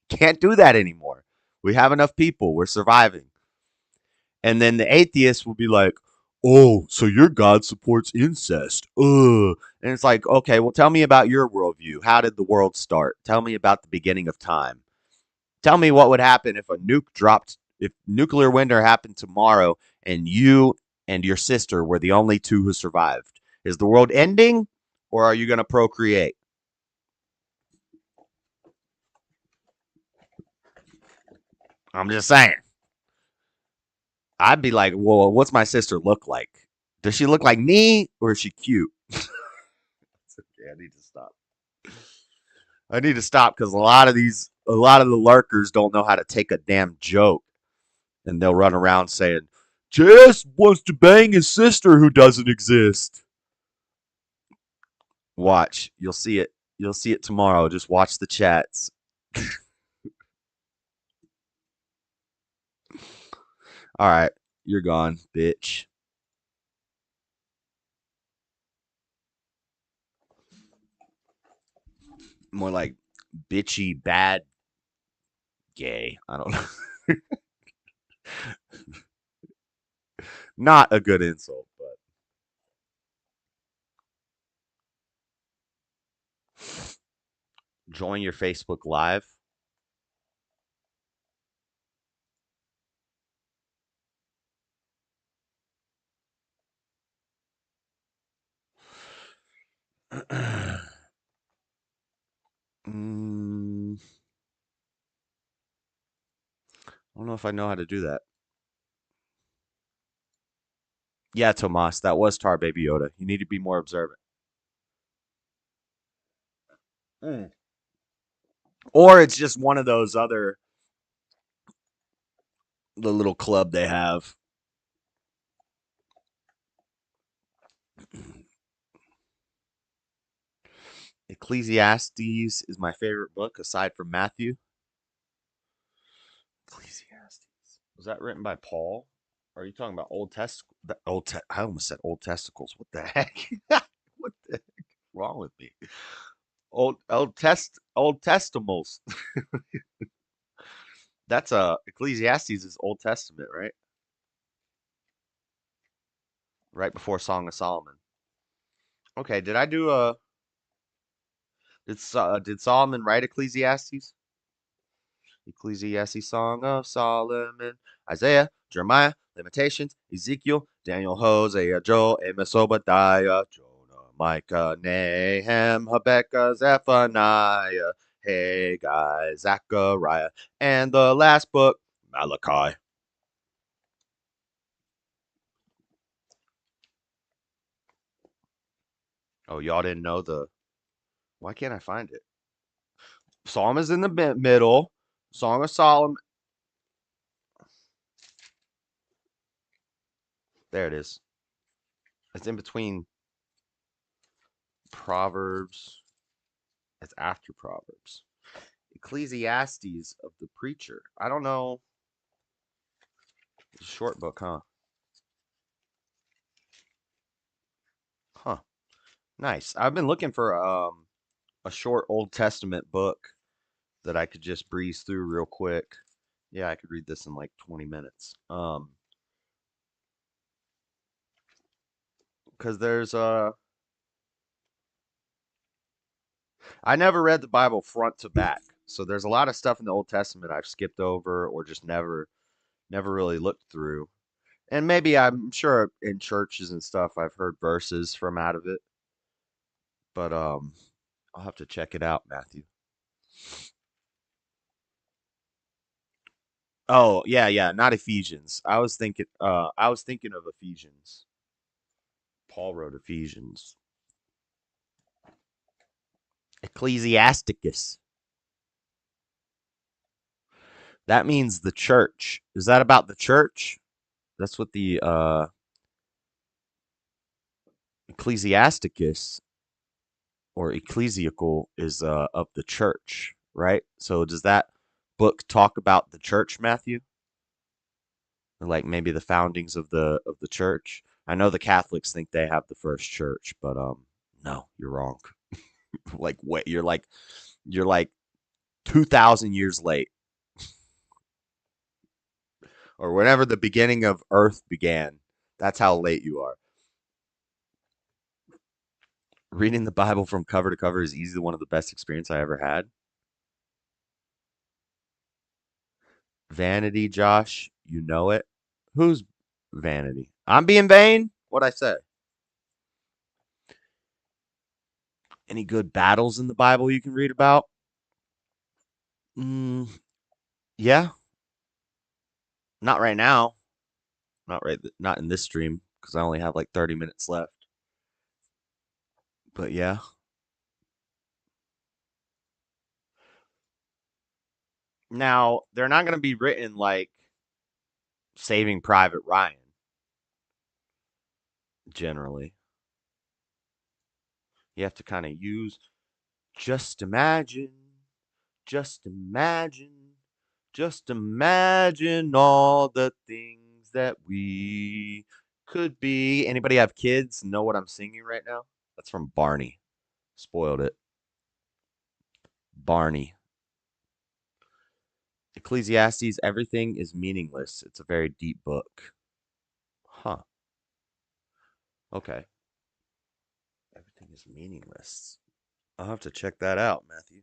Can't do that anymore. We have enough people. We're surviving. And then the atheists will be like, oh, so your God supports incest. Ugh. And it's like, okay, well, tell me about your worldview. How did the world start? Tell me about the beginning of time. Tell me what would happen if a nuke dropped, if nuclear winter happened tomorrow and you and your sister were the only two who survived. Is the world ending or are you going to procreate? I'm just saying. I'd be like, well, what's my sister look like? Does she look like me or is she cute? Okay, I need to stop. I need to stop because a lot of the lurkers don't know how to take a damn joke. And they'll run around saying, Jess wants to bang his sister who doesn't exist. Watch. You'll see it. You'll see it tomorrow. Just watch the chats. All right. You're gone, bitch. More like bitchy, bad, gay. I don't know. Not a good insult, but join your Facebook Live. Mm, I don't know if I know how to do that. Yeah, Tomas, that was Tar Baby Yoda. You need to be more observant. Mm. Or it's just one of those other the little club they have. Ecclesiastes is my favorite book aside from Matthew. Ecclesiastes. Was that written by Paul? Or are you talking about Old Test? I almost said Old Testicles. What the heck? What the heck is wrong with me? Old Testimos. That's Ecclesiastes is Old Testament, right? Right before Song of Solomon. Okay, did I do a did Solomon write Ecclesiastes? Ecclesiastes, Song of Solomon, Isaiah, Jeremiah, Lamentations, Ezekiel, Daniel, Hosea, Joel, Amos, Obadiah, Jonah, Micah, Nahum, Habakkuk, Zephaniah, Haggai, Zechariah, and the last book, Malachi. Oh, y'all didn't know the. Why can't I find it? Psalm is in the middle. Song of Solomon. There it is. It's in between Proverbs. It's after Proverbs. Ecclesiastes of the preacher. I don't know. It's a short book, huh? Huh. Nice. I've been looking for a short Old Testament book that I could just breeze through real quick. Yeah, I could read this in like 20 minutes. Because there's I never read the Bible front to back. So there's a lot of stuff in the Old Testament I've skipped over or just never really looked through. And maybe I'm sure in churches and stuff I've heard verses from out of it, but I'll have to check it out, Matthew. Oh, yeah, yeah, not Ephesians. I was thinking of Ephesians. Paul wrote Ephesians. Ecclesiasticus. That means the church. Is that about the church? That's what the Ecclesiasticus or ecclesiacal is of the church, right? So does that book talk about the church, Matthew? Or like maybe the foundings of the church? I know the Catholics think they have the first church, but no, you're wrong. Like what you're like 2000 years late or whenever the beginning of earth began. That's how late you are. Reading the Bible from cover to cover is easily one of the best experience I ever had. Vanity, Josh, you know it. Who's vanity? I'm being vain? What'd I say? Any good battles in the Bible you can read about? Mm, yeah, not right now. Not in this stream because I only have like 30 minutes left. But yeah. Now, they're not going to be written like Saving Private Ryan generally. You have to kind of use just imagine, just imagine, just imagine all the things that we could be. Anybody have kids know what I'm singing right now? That's from Barney. Spoiled it. Barney. Ecclesiastes, everything is meaningless. It's a very deep book. Huh. Okay. Everything is meaningless. I'll have to check that out, Matthew.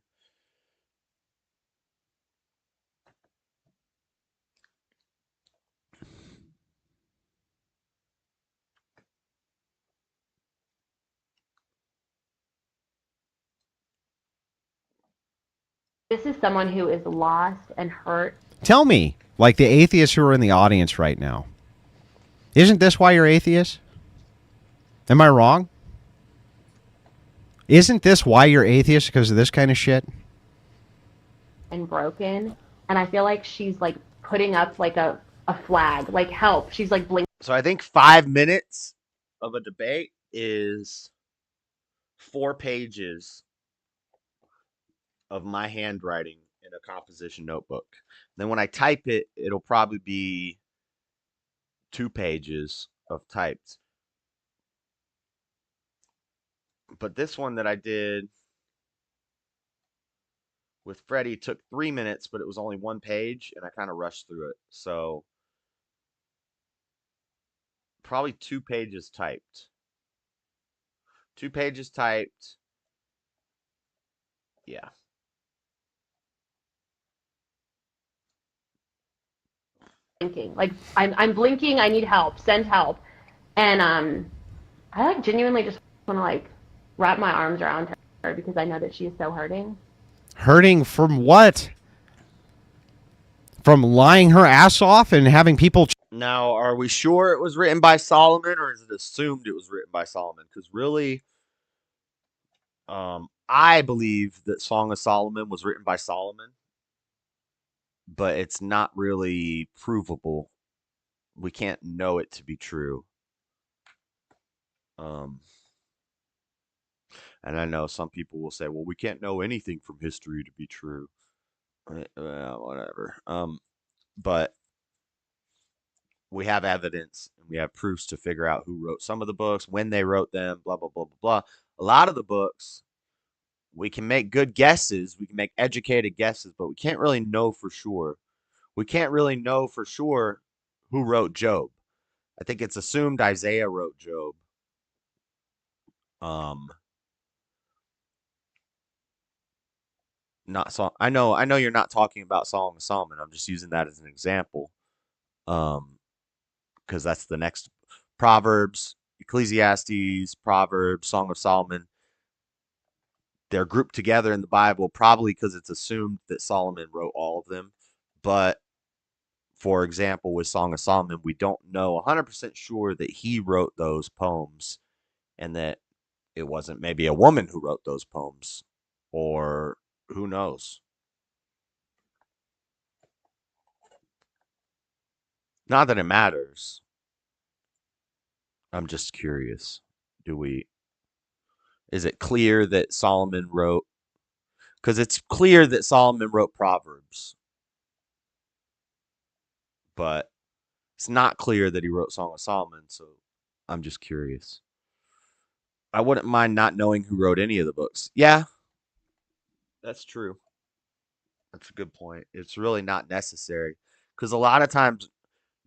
This is someone who is lost and hurt. Tell me, like the atheists who are in the audience right now, isn't this why you're atheist? Am I wrong? Isn't this why you're atheist because of this kind of shit? And broken, and I feel like she's like putting up like a flag, like help. She's like blinking. So I think 5 minutes of a debate is 4 pages of my handwriting in a composition notebook. Then when I type it, it'll probably be 2 pages of typed. But this one that I did with Freddie took 3 minutes, but it was only 1 page, and I kind of rushed through it. So probably 2 pages typed. 2 pages typed. Yeah. Like I'm blinking. I need help. Send help. And I like genuinely just want to like wrap my arms around her because I know that she is so hurting. Hurting from what? From lying her ass off and having people. Now, are we sure it was written by Solomon, or is it assumed it was written by Solomon? Because really, I believe that Song of Solomon was written by Solomon, but it's not really provable. We can't know it to be true. Um, and I know some people will say, well, we can't know anything from history to be true. Well, whatever. But we have evidence and we have proofs to figure out who wrote some of the books, when they wrote them, blah, blah, blah, blah, blah. A lot of the books, we can make good guesses, we can make educated guesses, but we can't really know for sure. We can't really know for sure who wrote Job. I think it's assumed Isaiah wrote Job. Um, not Song. I know you're not talking about Song of Solomon. I'm just using that as an example. Um, because that's the next Proverbs, Ecclesiastes, Proverbs, Song of Solomon. They're grouped together in the Bible, probably because it's assumed that Solomon wrote all of them. But for example, with Song of Solomon, we don't know 100% sure that he wrote those poems and that it wasn't maybe a woman who wrote those poems, or who knows. Not that it matters. I'm just curious. Do we, is it clear that Solomon wrote, because it's clear that Solomon wrote Proverbs, but it's not clear that he wrote Song of Solomon, so I'm just curious. I wouldn't mind not knowing who wrote any of the books. Yeah, that's true. That's a good point. It's really not necessary because a lot of times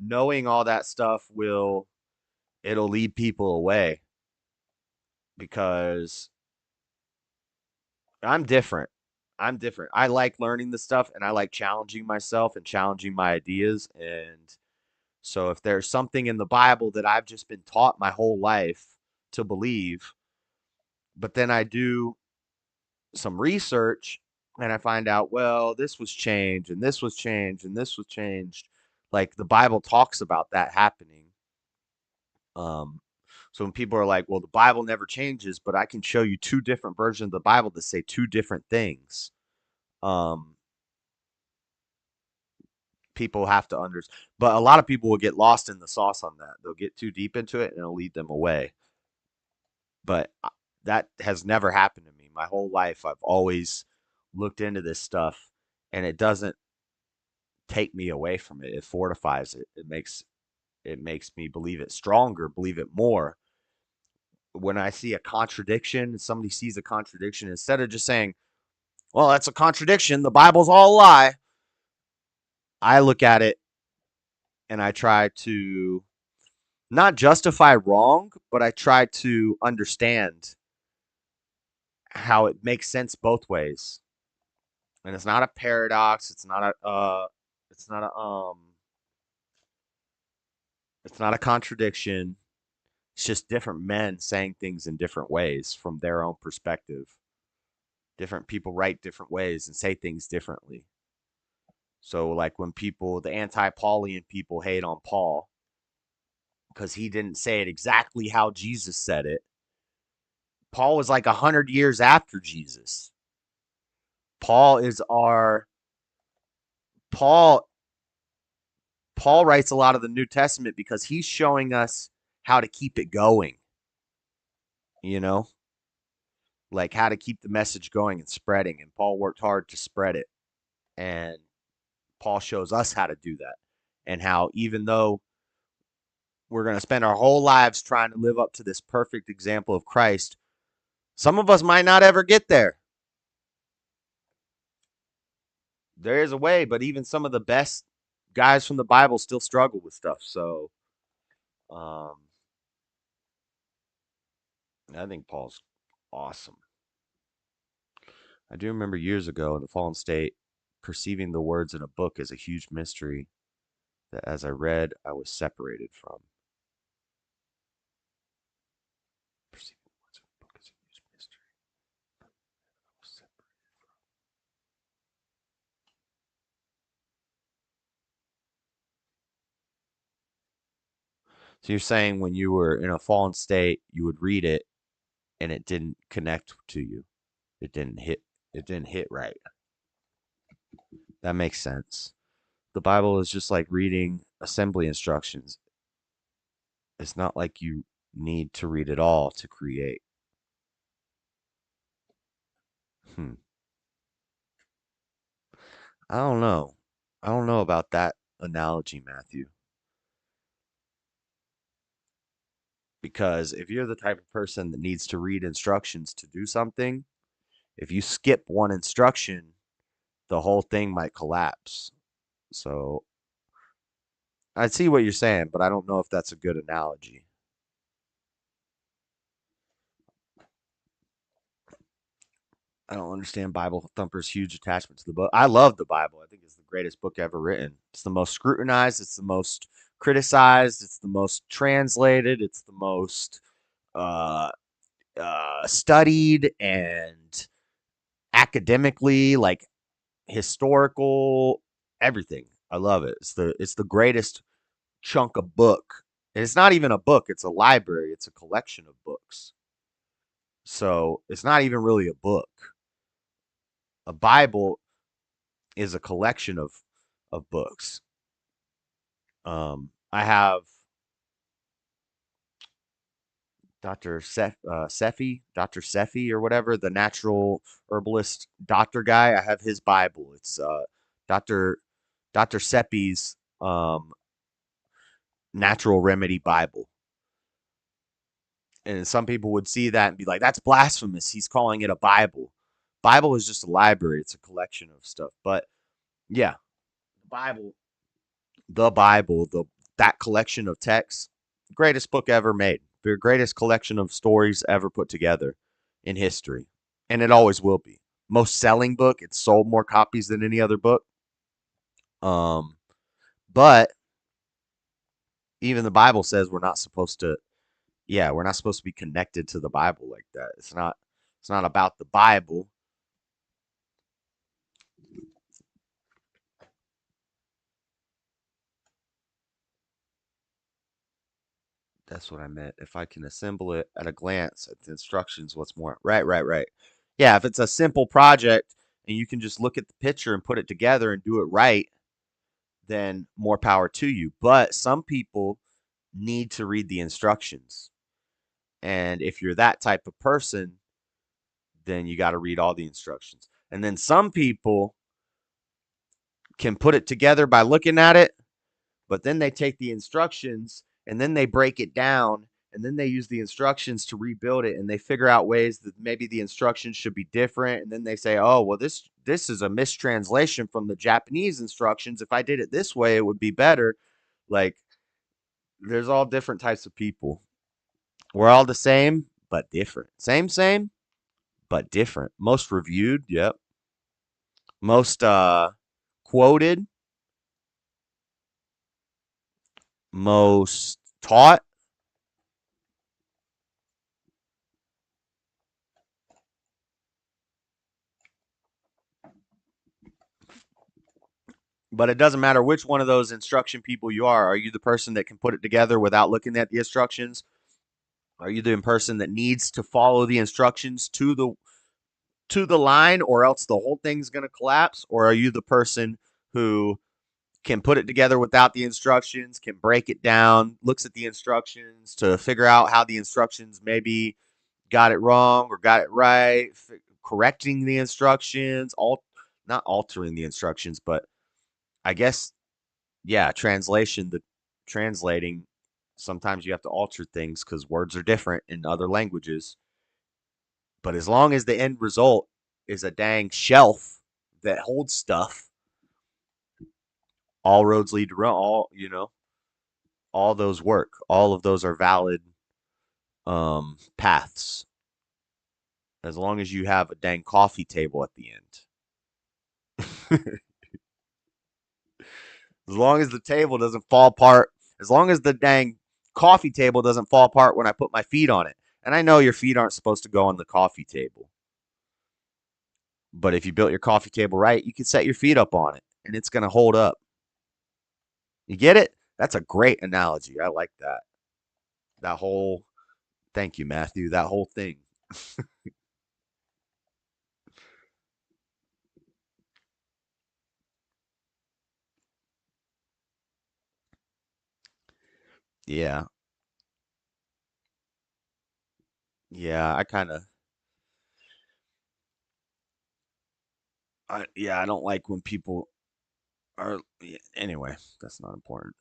knowing all that stuff it'll lead people away because I'm different. I'm different. I like learning the stuff and I like challenging myself and challenging my ideas. And so if there's something in the Bible that I've just been taught my whole life to believe, but then I do some research and I find out, well, this was changed and this was changed and this was changed. Like the Bible talks about that happening. Um, so when people are like, well, the Bible never changes, but I can show you two different versions of the Bible that say two different things. Um, People have to understand, but a lot of people will get lost in the sauce on that. They'll get too deep into it and it'll lead them away. But that has never happened to me. My whole life, I've always looked into this stuff and it doesn't take me away from it. It fortifies it. It makes me believe it stronger, believe it more. When I see a contradiction, somebody sees a contradiction, instead of just saying, well, that's a contradiction, the Bible's all a lie, I look at it and I try to not justify wrong, but I try to understand how it makes sense both ways. And it's not a paradox, it's not a it's not a contradiction. It's just different men saying things in different ways from their own perspective. Different people write different ways and say things differently. So, like when people, the anti Paulian people, hate on Paul because he didn't say it exactly how Jesus said it. Paul was like 100 years after Jesus. Paul is our Paul. Paul writes a lot of the New Testament because he's showing us how to keep it going. You know, like how to keep the message going and spreading. And Paul worked hard to spread it. And Paul shows us how to do that. And how even though we're going to spend our whole lives trying to live up to this perfect example of Christ, some of us might not ever get there. There is a way, but even some of the best guys from the Bible still struggle with stuff. So, um, I think Paul's awesome. I do remember years ago in the fallen state perceiving the words in a book as a huge mystery that as I read, I was separated from. Perceiving the words in a book as a huge mystery I was separated from. So you're saying when you were in a fallen state, you would read it and it didn't connect to you. It didn't hit right. That makes sense. The Bible is just like reading assembly instructions. It's not like you need to read it all to create. Hmm. I don't know. I don't know about that analogy, Matthew. Because if you're the type of person that needs to read instructions to do something, if you skip one instruction, the whole thing might collapse. So I see what you're saying, but I don't know if that's a good analogy. I don't understand Bible Thumper's huge attachment to the book. I love the Bible. I think it's the greatest book ever written. It's the most scrutinized, it's the most criticized, it's the most translated, it's the most uh, studied and academically, like historical, everything. I love it. It's the greatest chunk of book. And it's not even a book, it's a library, it's a collection of books. So it's not even really a book. A Bible is a collection of books. I have Dr. Sefi or whatever, the natural herbalist doctor guy. I have his Bible. It's Dr. Dr. Sepi's natural remedy Bible. And some people would see that and be like, that's blasphemous. He's calling it a Bible. Bible is just a library, it's a collection of stuff. But yeah, the Bible, the that collection of texts, greatest book ever made. The greatest collection of stories ever put together in history. And it always will be. Most selling book, it's sold more copies than any other book. Um, but even the Bible says we're not supposed to be connected to the Bible like that. It's not about the Bible. That's what I meant. If I can assemble it at a glance at the instructions, what's more? Right, right, right. Yeah, if it's a simple project and you can just look at the picture and put it together and do it right, then more power to you. But some people need to read the instructions. And if you're that type of person, then you got to read all the instructions. And then some people can put it together by looking at it, but then they take the instructions and then they break it down and then they use the instructions to rebuild it and they figure out ways that maybe the instructions should be different and then they say, "Oh, well this is a mistranslation from the Japanese instructions. If I did it this way, it would be better." Like there's all different types of people. We're all the same but different. Same but different. Most reviewed, yep. Most quoted, most taught. But it doesn't matter which one of those instruction people you are. Are you the person that can put it together without looking at the instructions? Are you the person that needs to follow the instructions to the line or else the whole thing's going to collapse? Or are you the person who can put it together without the instructions, can break it down, looks at the instructions to figure out how the instructions maybe got it wrong or got it right, correcting the instructions, not altering the instructions, but I guess yeah, translating. Sometimes you have to alter things because words are different in other languages. But as long as the end result is a dang shelf that holds stuff, all roads lead to Rome. All those work. All of those are valid paths. As long as you have a dang coffee table at the end. As long as the table doesn't fall apart, as long as the dang coffee table doesn't fall apart when I put my feet on it. And I know your feet aren't supposed to go on the coffee table. But if you built your coffee table right, you can set your feet up on it and it's going to hold up. You get it? That's a great analogy. I like that. That whole, thank you, Matthew, that whole thing. Yeah. Yeah, I don't like when people are. Yeah, anyway, that's not important.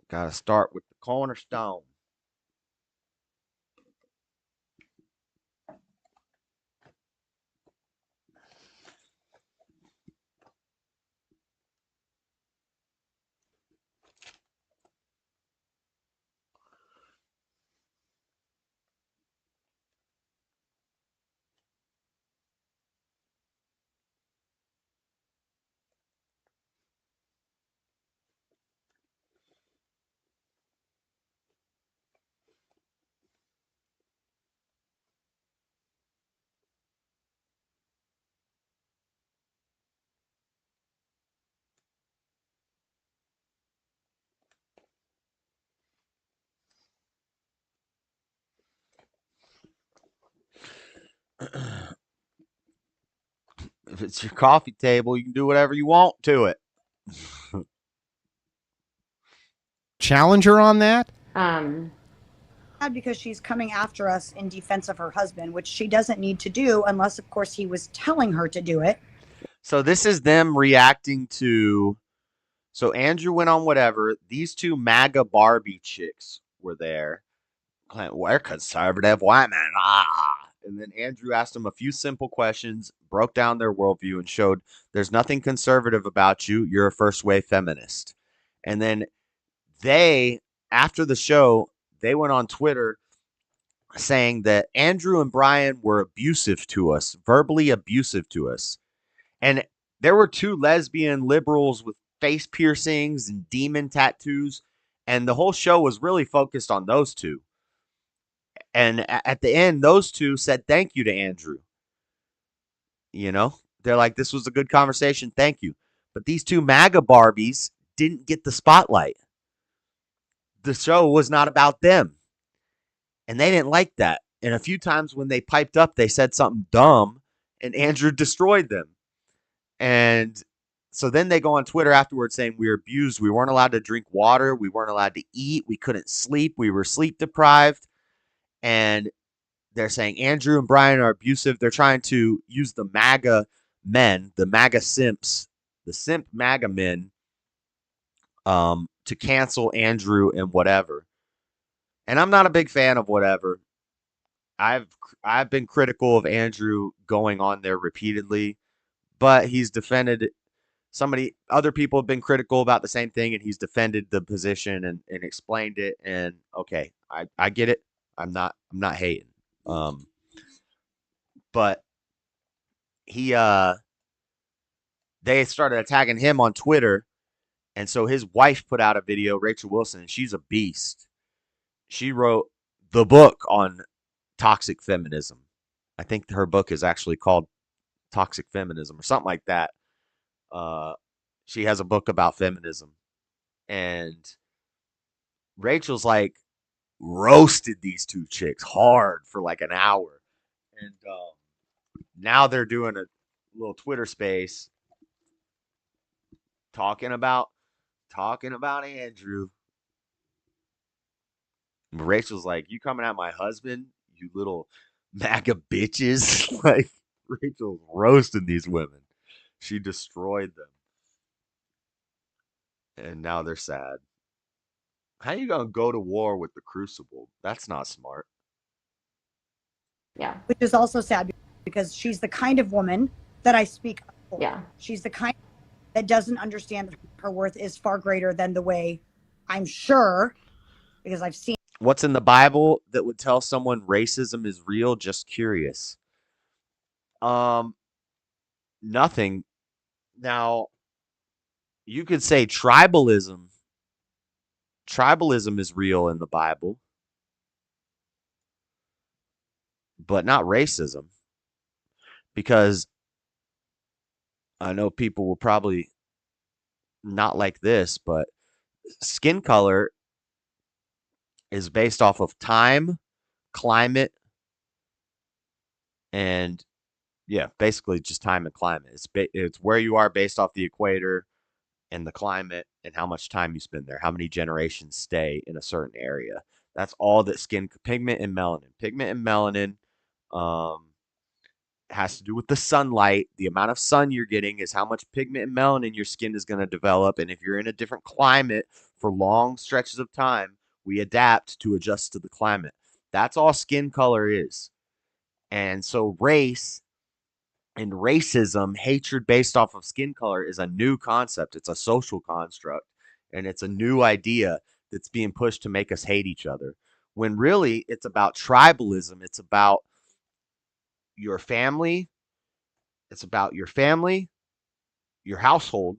Got to start with the cornerstone. If it's your coffee table, you can do whatever you want to it. Challenge her on that? Um, Because she's coming after us in defense of her husband, which she doesn't need to do unless, of course, he was telling her to do it. So this is them reacting to. So Andrew went on whatever. These two MAGA Barbie chicks were there. We're conservative white men. Ah. And then Andrew asked them a few simple questions, broke down their worldview, and showed there's nothing conservative about you. You're a first wave feminist. And then they, after the show, they went on Twitter saying that Andrew and Brian were abusive to us, verbally abusive to us. And there were two lesbian liberals with face piercings and demon tattoos. And the whole show was really focused on those two. And at the end, those two said thank you to Andrew. You know, they're like, this was a good conversation. Thank you. But these two MAGA Barbies didn't get the spotlight. The show was not about them. And they didn't like that. And a few times when they piped up, they said something dumb and Andrew destroyed them. And so then they go on Twitter afterwards saying we were abused. We weren't allowed to drink water. We weren't allowed to eat. We couldn't sleep. We were sleep deprived. And they're saying Andrew and Brian are abusive. They're trying to use the MAGA men, the MAGA simps, the simp MAGA men, to cancel Andrew and whatever. And I'm not a big fan of whatever. I've I've been critical of Andrew going on there repeatedly, but he's defended other people have been critical about the same thing, and he's defended the position and explained it. And okay, I get it. I'm not hating. Um, but he they started attacking him on Twitter, and so his wife put out a video, Rachel Wilson, and she's a beast. She wrote the book on toxic feminism. I think her book is actually called Toxic Feminism or something like that. Uh, she has a book about feminism, and Rachel's like roasted these two chicks hard for like an hour, and now they're doing a little Twitter space talking about Andrew. Rachel's like, "You coming at my husband, you little MAGA bitches!" Like Rachel's roasting these women. She destroyed them, and now they're sad. How you gonna go to war with the Crucible? That's not smart. yeah, Which is also sad because she's the kind of woman that I speak up for. yeah, She's the kind that doesn't understand that her worth is far greater than the way I'm sure, because I've seen. What's in the Bible that would tell someone racism is real? Just curious. Um, Nothing. Now, you could say tribalism. Tribalism is real in the Bible, but not racism. Because I know people will probably not like this, but skin color is based off of time, climate, and yeah, basically just time and climate. It's where you are based off the equator and the climate and how much time you spend there, how many generations stay in a certain area. That's all that skin pigment and melanin. Pigment and melanin um, has to do with the sunlight. The amount of sun you're getting is how much pigment and melanin your skin is going to develop. And if you're in a different climate for long stretches of time, we adapt to adjust to the climate. That's all skin color is. And so race and racism, hatred based off of skin color, is a new concept. It's a social construct, and it's a new idea that's being pushed to make us hate each other. When really it's about tribalism, it's about your family, it's about your family, your household,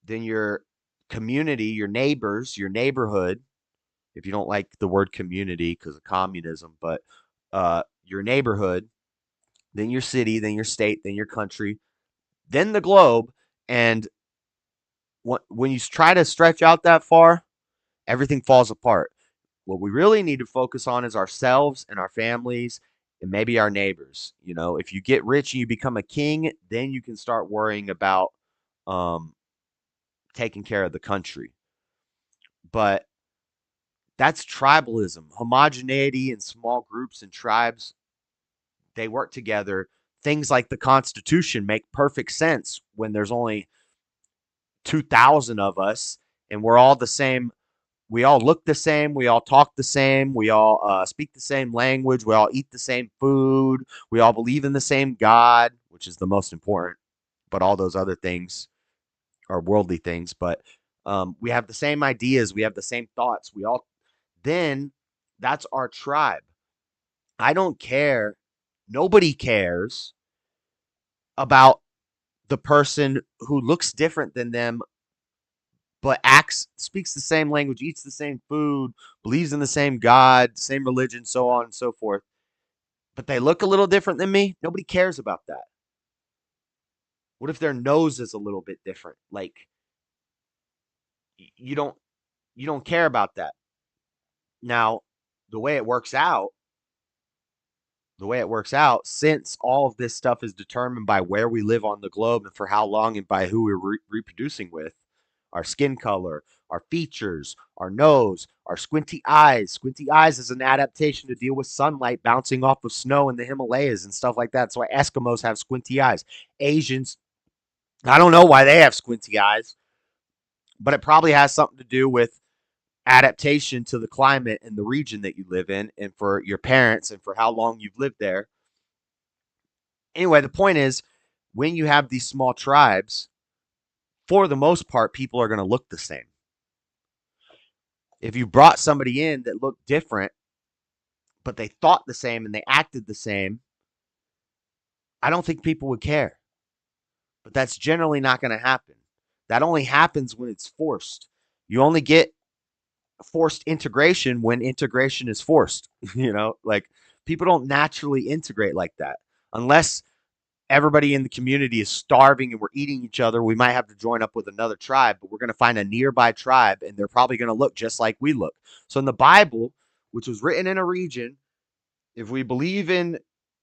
then your community, your neighbors, your neighborhood. If you don't like the word community because of communism, but your neighborhood, then your city, then your state, then your country, then the globe. And when you try to stretch out that far, everything falls apart. What we really need to focus on is ourselves and our families and maybe our neighbors. You know, if you get rich and you become a king, then you can start worrying about um, taking care of the country. But that's tribalism, homogeneity in small groups and tribes. They work together. Things like the Constitution make perfect sense when there's only 2,000 of us and we're all the same. We all look the same. We all talk the same. We all speak the same language. We all eat the same food. We all believe in the same God, which is the most important. But all those other things are worldly things. But we have the same ideas. We have the same thoughts. Then that's our tribe. I don't care. Nobody cares about the person who looks different than them but speaks the same language, eats the same food, believes in the same God, same religion, so on and so forth. But they look a little different than me. Nobody cares about that. What if their nose is a little bit different? Like you don't you don't care about that. Now, the way it works out, since all of this stuff is determined by where we live on the globe and for how long and by who we're reproducing with, our skin color, our features, our nose, our squinty eyes. Squinty eyes is an adaptation to deal with sunlight bouncing off of snow in the Himalayas and stuff like that. That's why Eskimos have squinty eyes. Asians, I don't know why they have squinty eyes, but it probably has something to do with adaptation to the climate and the region that you live in and for your parents and for how long you've lived there. Anyway, the point is, when you have these small tribes, for the most part, people are going to look the same. If you brought somebody in that looked different, but they thought the same and they acted the same, I don't think people would care. But that's generally not going to happen. That only happens when it's forced. You only get forced integration when integration is forced. Like people don't naturally integrate like that unless everybody in the community is starving and we're eating each other. We might have to join up with another tribe, but we're going to find a nearby tribe and they're probably going to look just like we look. So in the Bible, which was written in a region, if we believe in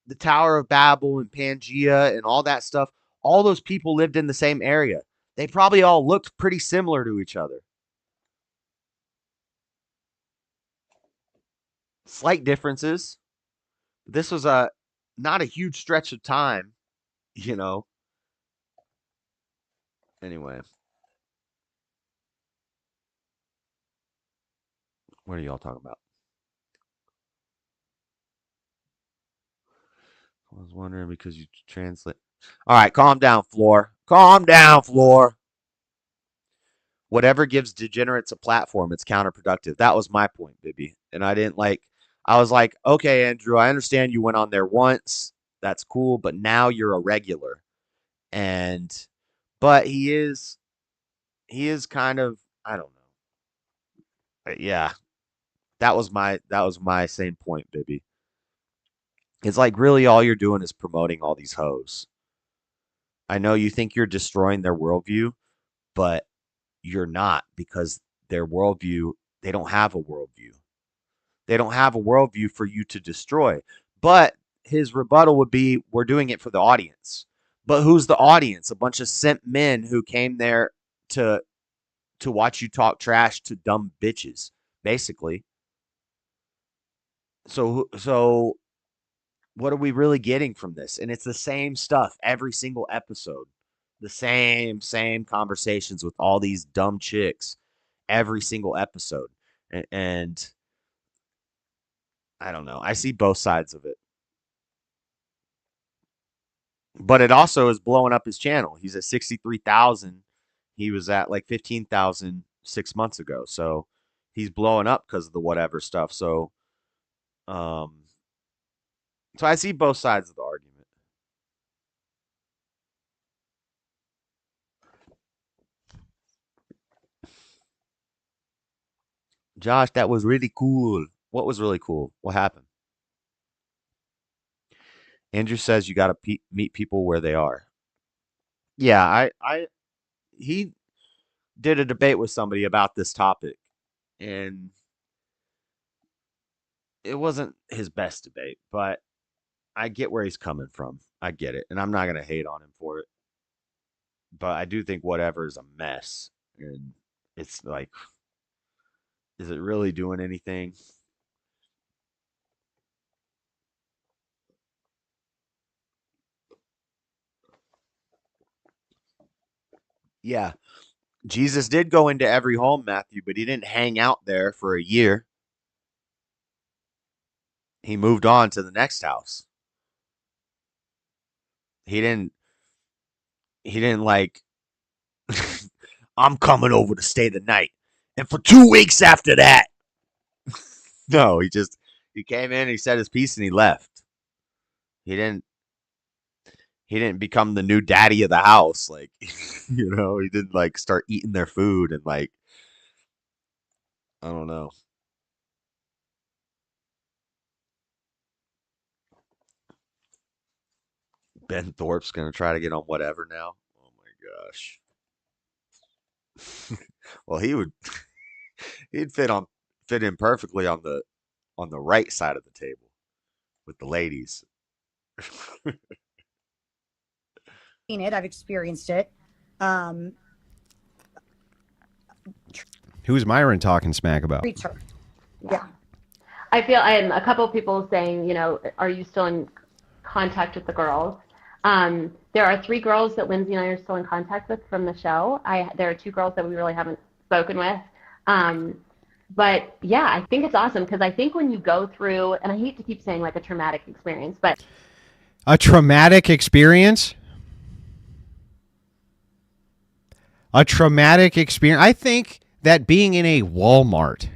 the Tower of Babel and Pangea and all that stuff, all those people lived in the same area. They probably all looked pretty similar to each other. Slight differences. This was not a huge stretch of time, you know. Anyway. What are y'all talking about? I was wondering because you translate. All right, calm down, Floor. Calm down, Floor. Whatever gives degenerates a platform, it's counterproductive. That was my point, Bibby. And I was like, okay, Andrew, I understand you went on there once. That's cool, but now you're a regular. And, but he is kind of, I don't know. Yeah, that was my same point, Bibby. It's like really all you're doing is promoting all these hoes. I know you think you're destroying their worldview, but you're not because their worldview, they don't have a worldview. They don't have a worldview for you to destroy. But his rebuttal would be, we're doing it for the audience. But who's the audience? A bunch of simp men who came there to watch you talk trash to dumb bitches, basically. So what are we really getting from this? And it's the same stuff every single episode. The same conversations with all these dumb chicks every single episode. And I don't know. I see both sides of it. But it also is blowing up his channel. He's at 63,000. He was at like 15,000 6 months ago. So he's blowing up because of the whatever stuff. Um, so I see both sides of the argument. Josh, that was really cool. What was really cool? What happened? Andrew says you got to meet people where they are. Yeah, he did a debate with somebody about this topic, and it wasn't his best debate, but I get where he's coming from. I get it, and I'm not gonna hate on him for it. But I do think whatever is a mess, and it's like, is it really doing anything? Yeah, Jesus did go into every home, Matthew, but he didn't hang out there for a year. He moved on to the next house. He didn't. He didn't like. I'm coming over to stay the night, and for 2 weeks after that, no, he came in, he said his piece, and he left. He didn't. He didn't become the new daddy of the house, like he didn't like start eating their food and like I don't know. Ben Thorpe's gonna try to get on whatever now. Oh my gosh. Well, he'd fit in perfectly on the right side of the table with the ladies. Seen it. I've experienced it. Who's Myron talking smack about? Treats her. Yeah. I feel a couple of people saying, are you still in contact with the girls? There are 3 girls that Lindsay and I are still in contact with from the show. There are 2 girls that we really haven't spoken with. But yeah, I think it's awesome because I think when you go through, and I hate to keep saying like a traumatic experience, but a traumatic experience? A traumatic experience. I think that being in a Walmart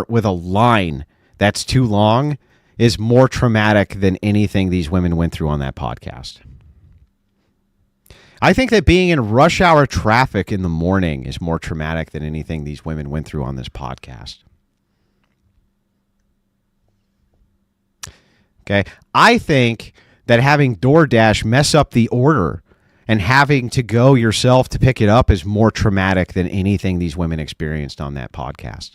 with a line that's too long is more traumatic than anything these women went through on that podcast. I think that being in rush hour traffic in the morning is more traumatic than anything these women went through on this podcast. Okay. I think that having DoorDash mess up the order and having to go yourself to pick it up is more traumatic than anything these women experienced on that podcast.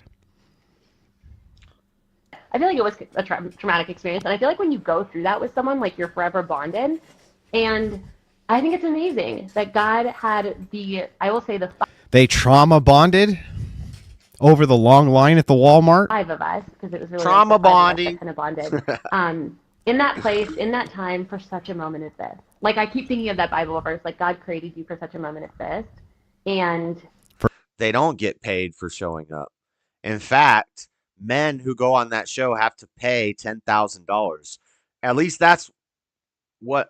I feel like it was a traumatic experience. And I feel like when you go through that with someone, like you're forever bonded. And I think it's amazing that God had they trauma bonded over the long line at the Walmart. 5 of us, because it was really trauma bonding. kind of bonded. In that place, in that time, for such a moment as this. Like I keep thinking of that Bible verse, like God created you for such a moment as this. And they don't get paid for showing up. In fact, men who go on that show have to pay $10,000. At least that's what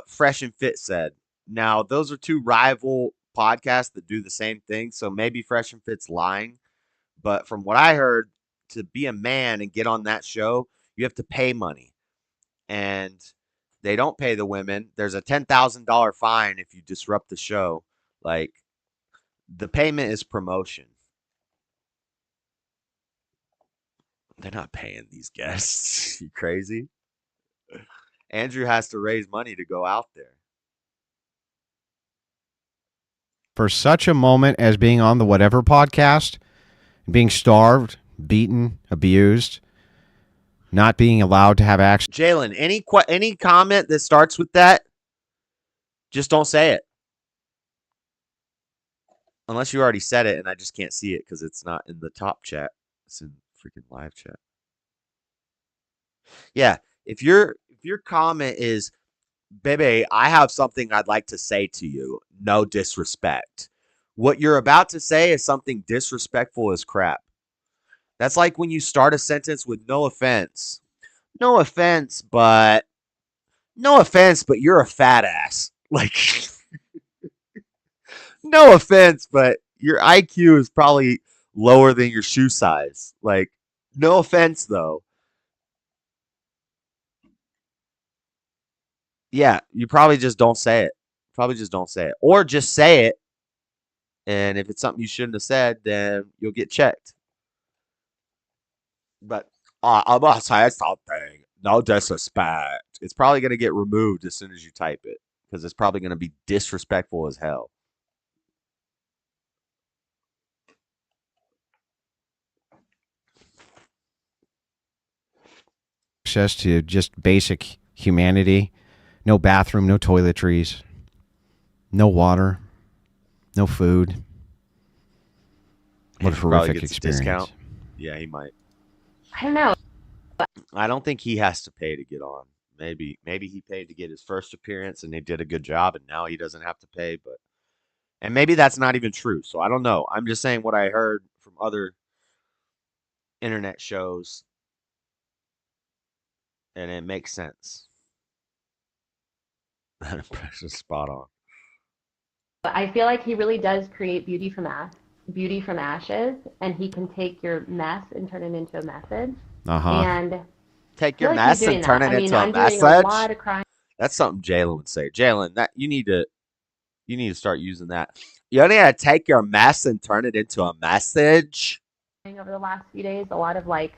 Fresh and Fit said. Now, those are 2 rival podcasts that do the same thing, so maybe Fresh and Fit's lying. But from what I heard, to be a man and get on that show, you have to pay money. And they don't pay the women. There's a $10,000 fine if you disrupt the show. Like, the payment is promotion. They're not paying these guests. You crazy? Andrew has to raise money to go out there. For such a moment as being on the whatever podcast, being starved, beaten, abused, not being allowed to have access. Jalen, any comment that starts with that, just don't say it. Unless you already said it and I just can't see it because it's not in the top chat. It's in freaking live chat. Yeah, if your comment is, "Baby, I have something I'd like to say to you. No disrespect." What you're about to say is something disrespectful as crap. That's like when you start a sentence with "no offense." No offense, but you're a fat ass. Like, no offense, but your IQ is probably lower than your shoe size. Like, no offense though. Yeah, you probably just don't say it. Probably just don't say it. Or just say it, and if it's something you shouldn't have said, then you'll get checked. But I'm gonna say something. No disrespect. It's probably gonna get removed as soon as you type it because it's probably gonna be disrespectful as hell. Access to just basic humanity. No bathroom, no toiletries, no water, no food. What a horrific experience. Discount. Yeah, he might. I don't know. I don't think he has to pay to get on. Maybe he paid to get his first appearance and they did a good job and now he doesn't have to pay, and maybe that's not even true. So I don't know. I'm just saying what I heard from other internet shows and it makes sense. That impression is spot on. I feel like he really does create beauty from ashes, and he can take your mess and turn it into a message. And take your mess and turn it into a message. A lot of crime. That's something Jalen would say. Jalen, that you need to start using that. You only got to take your mess and turn it into a message. Over the last few days, a lot of like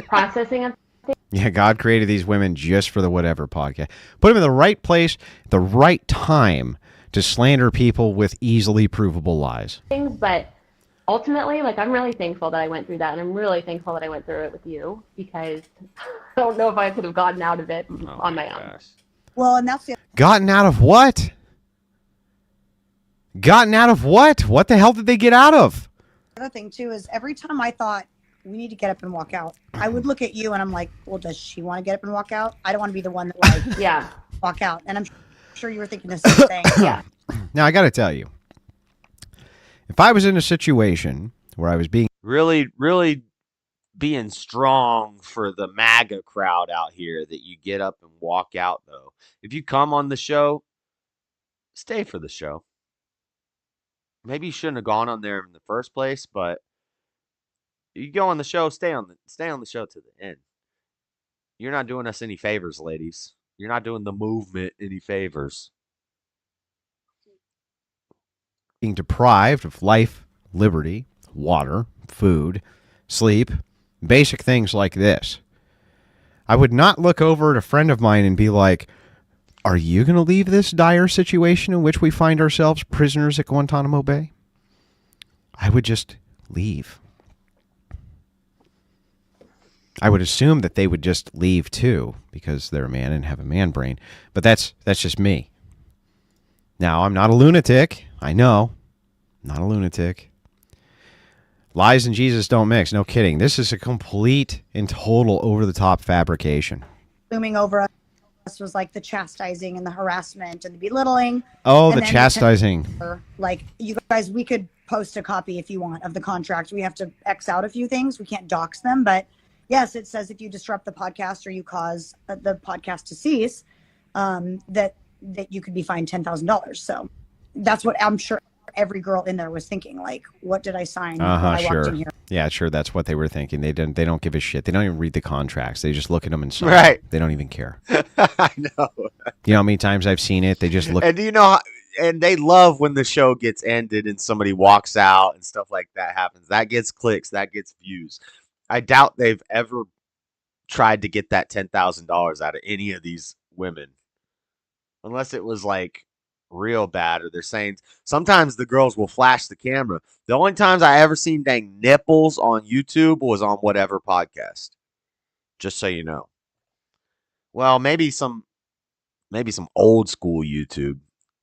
processing of things. Yeah, God created these women just for the whatever podcast. Put them in the right place, the right time to slander people with easily provable lies. But ultimately, like, I'm really thankful that I went through that, and I'm really thankful that I went through it with you, because I don't know if I could have gotten out of it on my own. Well, and that's the Gotten out of what? Gotten out of what? What the hell did they get out of? other thing too is every time I thought we need to get up and walk out, I would look at you and I'm like, well, does she want to get up and walk out? I don't want to be the one that like Yeah. walk out. And I'm sure you were thinking the same thing. Yeah. Now I got to tell you, if I was in a situation where I was being Really being strong for the MAGA crowd out here that you get up and walk out, though. If you come on the show, stay for the show. Maybe you shouldn't have gone on there in the first place, but you go on the show, stay on the show to the end. You're not doing us any favors, ladies. You're not doing the movement any favors. being deprived of life, liberty, water, food, sleep, basic things like this, I would not look over at a friend of mine and be like, are you going to leave this dire situation in which we find ourselves prisoners at Guantanamo Bay? I would just leave. I would assume that they would just leave too, because they're a man and have a man brain. But that's just me. Now, I'm not a lunatic. I know. Not a lunatic. Lies and Jesus don't mix. No kidding. This is a complete and total over-the-top fabrication. Looming over us was like the chastising and the harassment and the belittling. Oh, and the chastising. Like, you guys, we could post a copy if you want of the contract. We have to X out a few things. We can't dox them, but yes, it says if you disrupt the podcast or you cause the podcast to cease, that you could be fined $10,000. So that's what I'm sure every girl in there was thinking. Like, what did I sign when I walked in here? Yeah, sure. That's what they were thinking. They don't give a shit. They don't even read the contracts. They just look at them and sign. Right. They don't even care. I know. You know how many times I've seen it? They just look. And do you know, and they love when the show gets ended and somebody walks out and stuff like that happens. That gets clicks. That gets views. I doubt they've ever tried to get that $10,000 out of any of these women. Unless it was like real bad, or they're saying sometimes the girls will flash the camera. The only times I ever seen dang nipples on YouTube was on whatever podcast. Just so you know. Well, maybe some old school YouTube,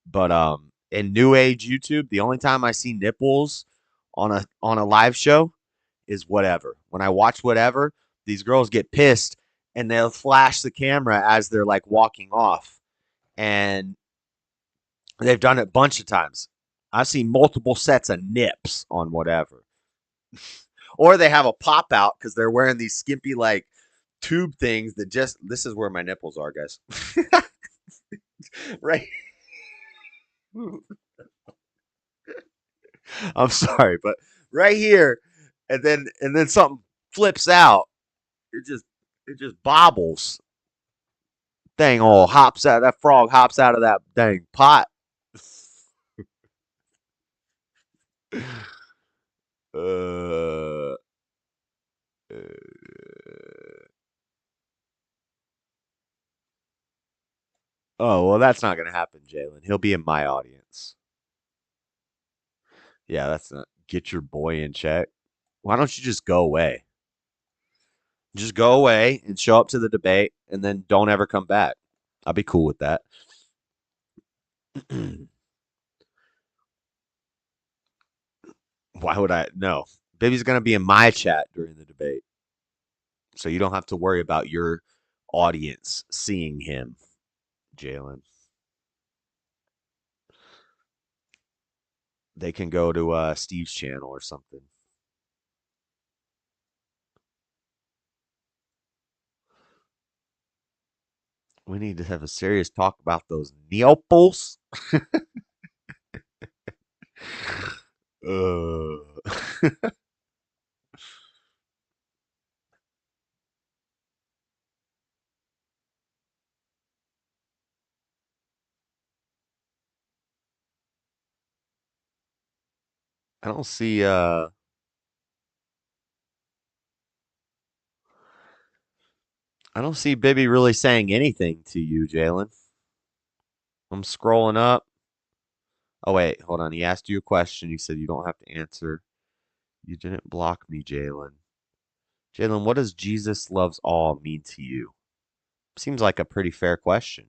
but in new age YouTube, the only time I see nipples on a live show is Whatever. When I watch Whatever, these girls get pissed and they'll flash the camera as they're like walking off. And they've done it a bunch of times. I've seen multiple sets of nips on Whatever. Or they have a pop out because they're wearing these skimpy like tube things that just, this is where my nipples are, guys. Right. I'm sorry, but right here, and then something flips out. It just bobbles. Thing all hops out. That frog hops out of that dang pot. uh, uh, oh well, that's not gonna happen, Jalen. He'll be in my audience. Yeah, that's not. Get your boy in check. Why don't you just go away? Just go away and show up to the debate, and then don't ever come back. I'll be cool with that. Why would I? No. Baby's going to be in my chat during the debate. So you don't have to worry about your audience seeing him, Jalen. They can go to Steve's channel or something. We need to have a serious talk about those neopals. I don't see Bibby really saying anything to you, Jalen. I'm scrolling up. Oh wait, hold on. He asked you a question. You said you don't have to answer. You didn't block me, Jalen. Jalen, what does Jesus loves all mean to you? Seems like a pretty fair question.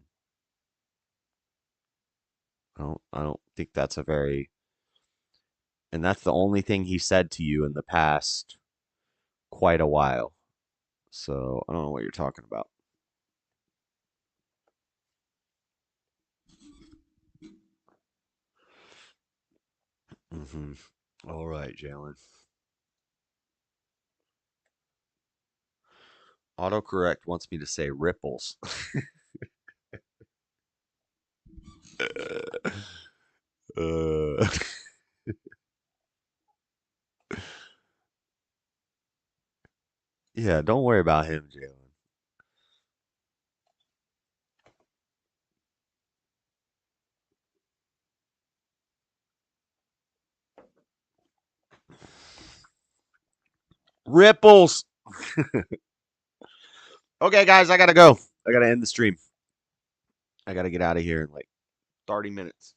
I don't think that's a very, and that's the only thing he said to you in the past quite a while. So I don't know what you're talking about. All right, Jalen. Autocorrect wants me to say ripples. uh, yeah, don't worry about him, Jalen. Ripples. Okay, guys, I gotta go. I gotta end the stream. I gotta get out of here in like 30 minutes.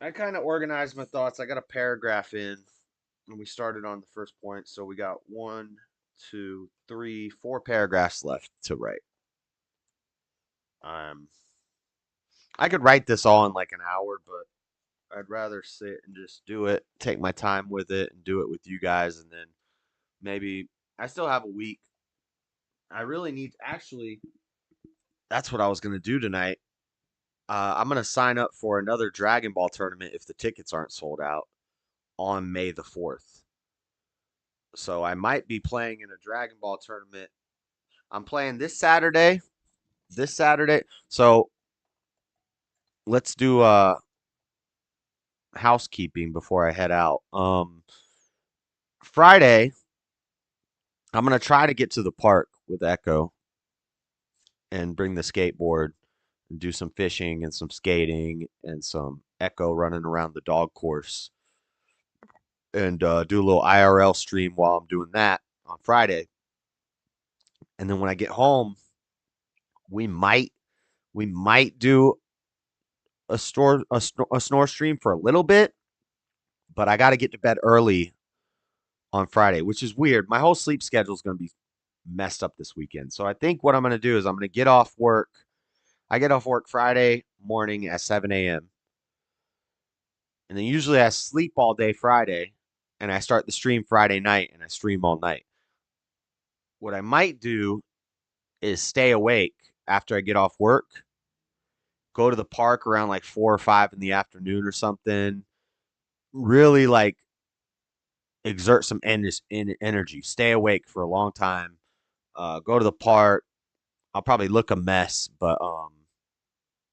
I kind of organized my thoughts. I got a paragraph in, and we started on the first point. So we got 1, 2, 3, 4 paragraphs left to write. I could write this all in like an hour, but I'd rather sit and just do it, take my time with it, and do it with you guys, and then maybe I still have a week. I really need actually. That's what I was gonna do tonight. I'm gonna sign up for another Dragon Ball tournament if the tickets aren't sold out on May the 4th. So I might be playing in a Dragon Ball tournament. I'm playing this Saturday. This Saturday. So let's do housekeeping before I head out. Friday, I'm gonna try to get to the park with Echo and bring the skateboard and do some fishing and some skating and some Echo running around the dog course and do a little IRL stream while I'm doing that on Friday. And then when I get home, we might do a snore stream for a little bit, but I got to get to bed early on Friday, which is weird. My whole sleep schedule is going to be messed up this weekend. So I think what I'm going to do is I'm going to get off work. I get off work Friday morning at 7 a.m. And then usually I sleep all day Friday, and I start the stream Friday night, and I stream all night. What I might do is stay awake after I get off work, go to the park around like 4 or 5 in the afternoon or something. Really like exert some energy, stay awake for a long time. Go to the park. I'll probably look a mess, but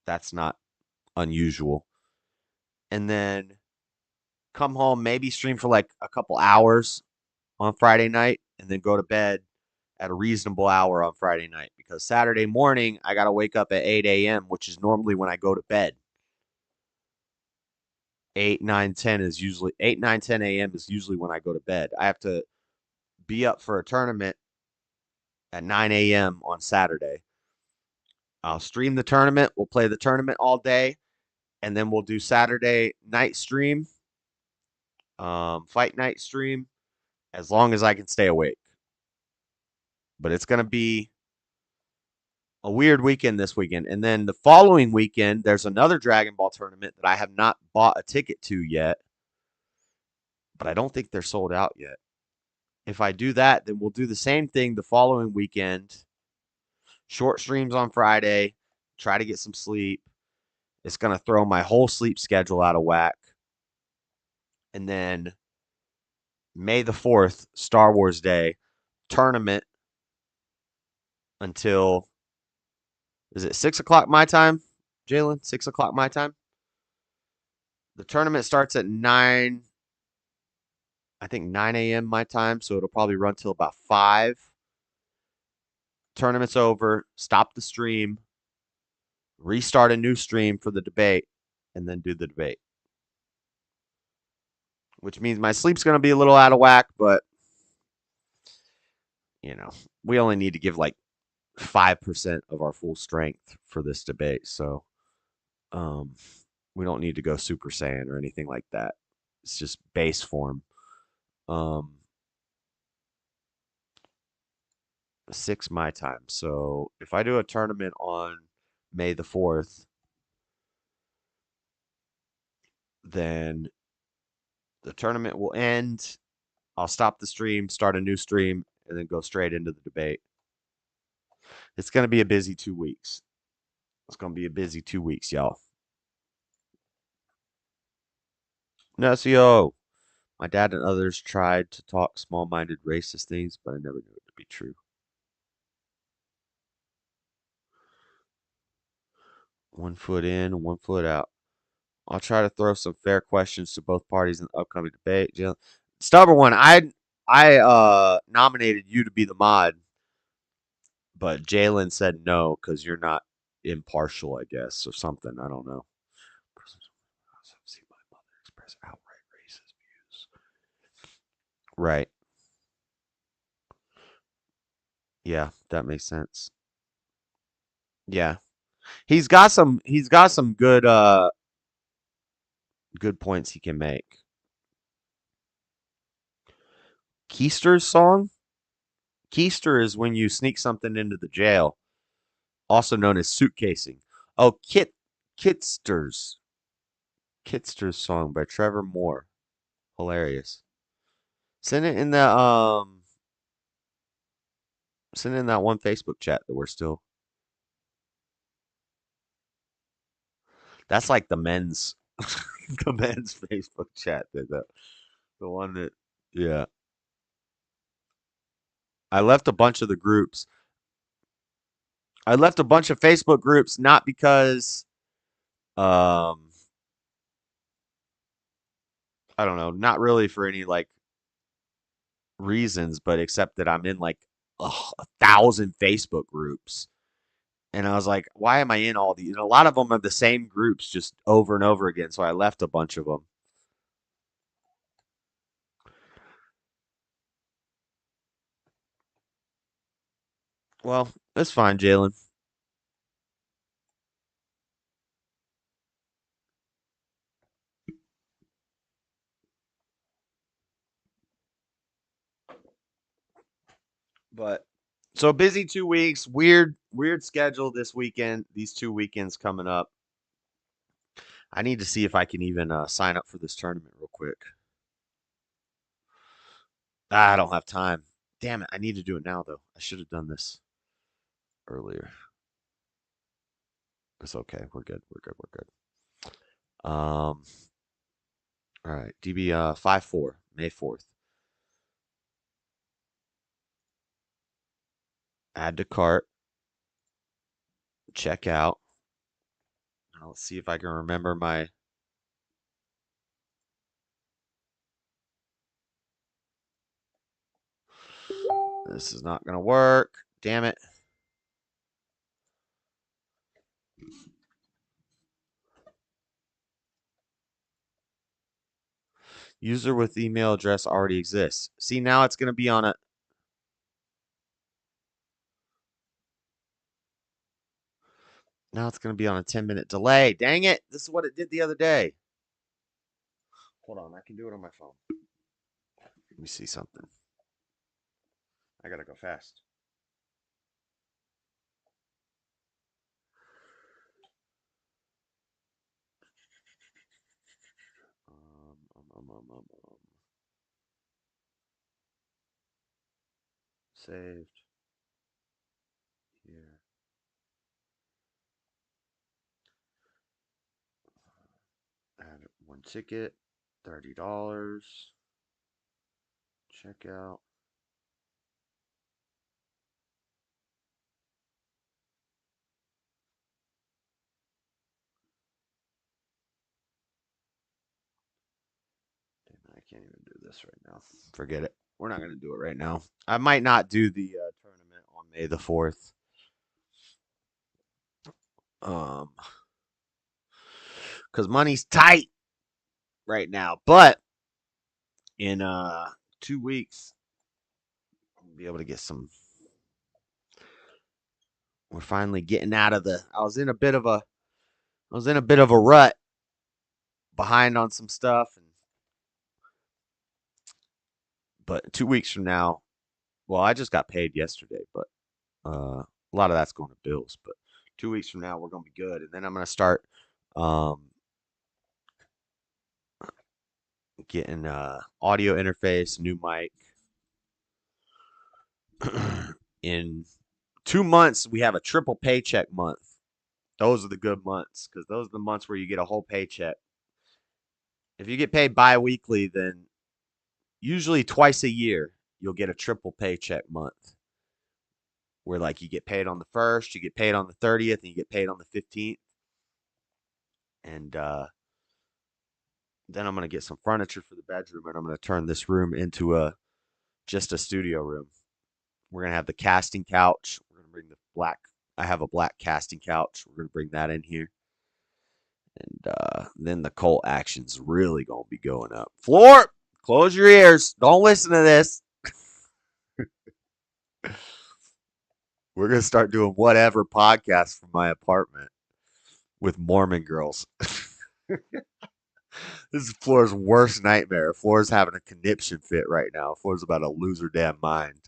that's not unusual. And then come home, maybe stream for like a couple hours on Friday night, and then go to bed at a reasonable hour on Friday night, because Saturday morning I got to wake up at 8 a.m., which is normally when I go to bed. 8, 9, 10 is usually 8, 9, 10 a.m. is usually when I go to bed. I have to be up for a tournament at 9 a.m. on Saturday. I'll stream the tournament. We'll play the tournament all day, and then we'll do Saturday night stream, fight night stream, as long as I can stay awake. But it's going to be a weird weekend this weekend. And then the following weekend, there's another Dragon Ball tournament that I have not bought a ticket to yet, but I don't think they're sold out yet. If I do that, then we'll do the same thing the following weekend. Short streams on Friday, try to get some sleep. It's going to throw my whole sleep schedule out of whack. And then May the 4th, Star Wars Day, tournament until, is it 6 o'clock my time, Jalen? 6 o'clock my time? The tournament starts at 9, I think 9 a.m. my time, so it'll probably run till about 5. Tournament's over, stop the stream, restart a new stream for the debate, and then do the debate. Which means my sleep's going to be a little out of whack, but, we only need to give like 5% of our full strength for this debate, so we don't need to go Super Saiyan or anything like that. It's just base form. 6 my time. So if I do a tournament on May the 4th, then the tournament will end. I'll stop the stream, start a new stream, and then go straight into the debate. It's going to be a busy 2 weeks. It's going to be a busy 2 weeks, y'all. Nesio. My dad and others tried to talk small-minded racist things, but I never knew it to be true. One foot in, 1 foot out. I'll try to throw some fair questions to both parties in the upcoming debate. Stubborn one, I nominated you to be the mod, but Jalen said no because you're not impartial, I guess, or something. I don't know. See my mother express outright racist views. Right. Yeah, that makes sense. Yeah. He's got some good points he can make. Keister's song? Keister is when you sneak something into the jail, also known as suitcasing. Oh, Kitster's song by Trevor Moore. Hilarious. Send it in that one Facebook chat that we're still. That's like the men's the men's Facebook chat. The one that, yeah. I left a bunch of the groups. I left a bunch of Facebook groups not because I don't know, not really for any like reasons, but except that I'm in like 1,000 Facebook groups. And I was like, why am I in all these? And a lot of them are the same groups just over and over again. So I left a bunch of them. Well, that's fine, Jalen. But so busy 2 weeks, weird schedule this weekend, these 2 weekends coming up. I need to see if I can even sign up for this tournament real quick. I don't have time. Damn it. I need to do it now, though. I should have done this earlier. It's okay. We're good. We're good. We're good. All right. DB 5-4, May 4th. Add to cart. Check out. Let's see if I can remember my. This is not going to work. Damn it. User with email address already exists. See, now it's going to be on a. Now it's going to be on a 10-minute delay. Dang it. This is what it did the other day. Hold on. I can do it on my phone. Let me see something. I got to go fast. Saved. Here. Add one ticket. $30. Checkout. Damn, I can't even do this right now. Forget it. We're not going to do it right now. I might not do the tournament on May the 4th. Because money's tight right now. But in 2 weeks, I'll be able to get some. We're finally getting out of the. I was in a bit of a rut, behind on some stuff, but 2 weeks from now, well, I just got paid yesterday, but a lot of that's going to bills. But 2 weeks from now, we're going to be good, and then I'm going to start getting audio interface, new mic. In 2 months, we have a triple paycheck month. Those are the good months because those are the months where you get a whole paycheck. If you get paid bi-weekly, then usually twice a year, you'll get a triple paycheck month. Where like you get paid on the 1st, you get paid on the 30th, and you get paid on the 15th. And then I'm going to get some furniture for the bedroom, and I'm going to turn this room into just a studio room. We're going to have the casting couch. We're going to bring the black. I have a black casting couch. We're going to bring that in here. And then the cult action's really going to be going up. Floor, close your ears. Don't listen to this. We're going to start doing whatever podcasts from my apartment with Mormon girls. This is Floor's worst nightmare. Floor's having a conniption fit right now. Floor's about to lose her damn mind.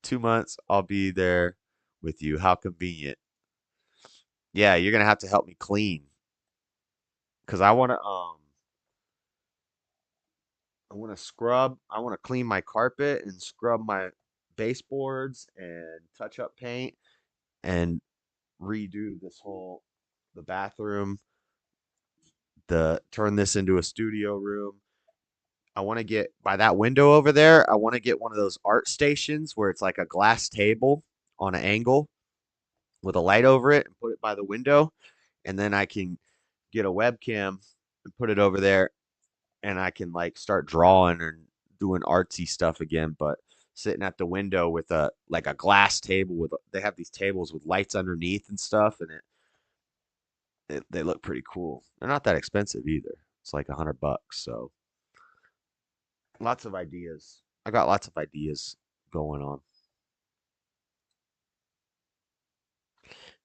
2 months, I'll be there with you. How convenient. Yeah, you're gonna have to help me clean. Cause I wanna clean my carpet and scrub my baseboards and touch up paint and redo the bathroom, turn this into a studio room. I want to get by that window over there. I want to get one of those art stations where it's like a glass table on an angle with a light over it and put it by the window. And then I can get a webcam and put it over there and I can like start drawing and doing artsy stuff again. But sitting at the window with a glass table they have these tables with lights underneath and stuff, and they look pretty cool. They're not that expensive either. It's like $100. So lots of ideas. I got lots of ideas going on.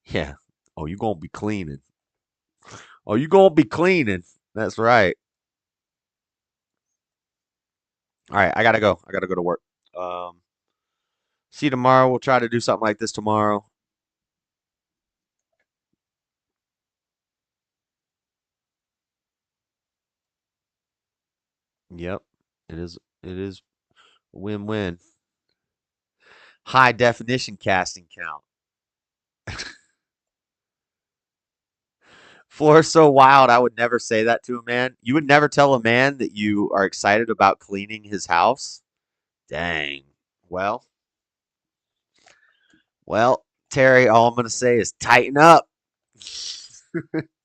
Yeah. Oh, you gonna be cleaning. Oh, you gonna be cleaning. That's right. All right, I gotta go. I gotta go to work. Um, See you tomorrow. We'll try to do something like this tomorrow. Yep. It is win-win. High definition casting count. Floor is so wild, I would never say that to a man. You would never tell a man that you are excited about cleaning his house? Dang. Well, Terry, all I'm going to say is tighten up.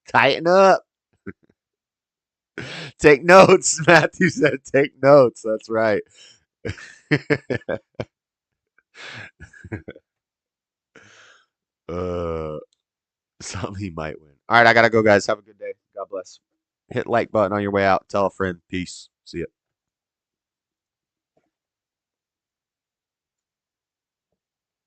Tighten up. Take notes. Matthew said take notes. That's right. uh, something he might win. All right, I got to go, guys. Have a good day. God bless. Hit like button on your way out. Tell a friend. Peace. See ya.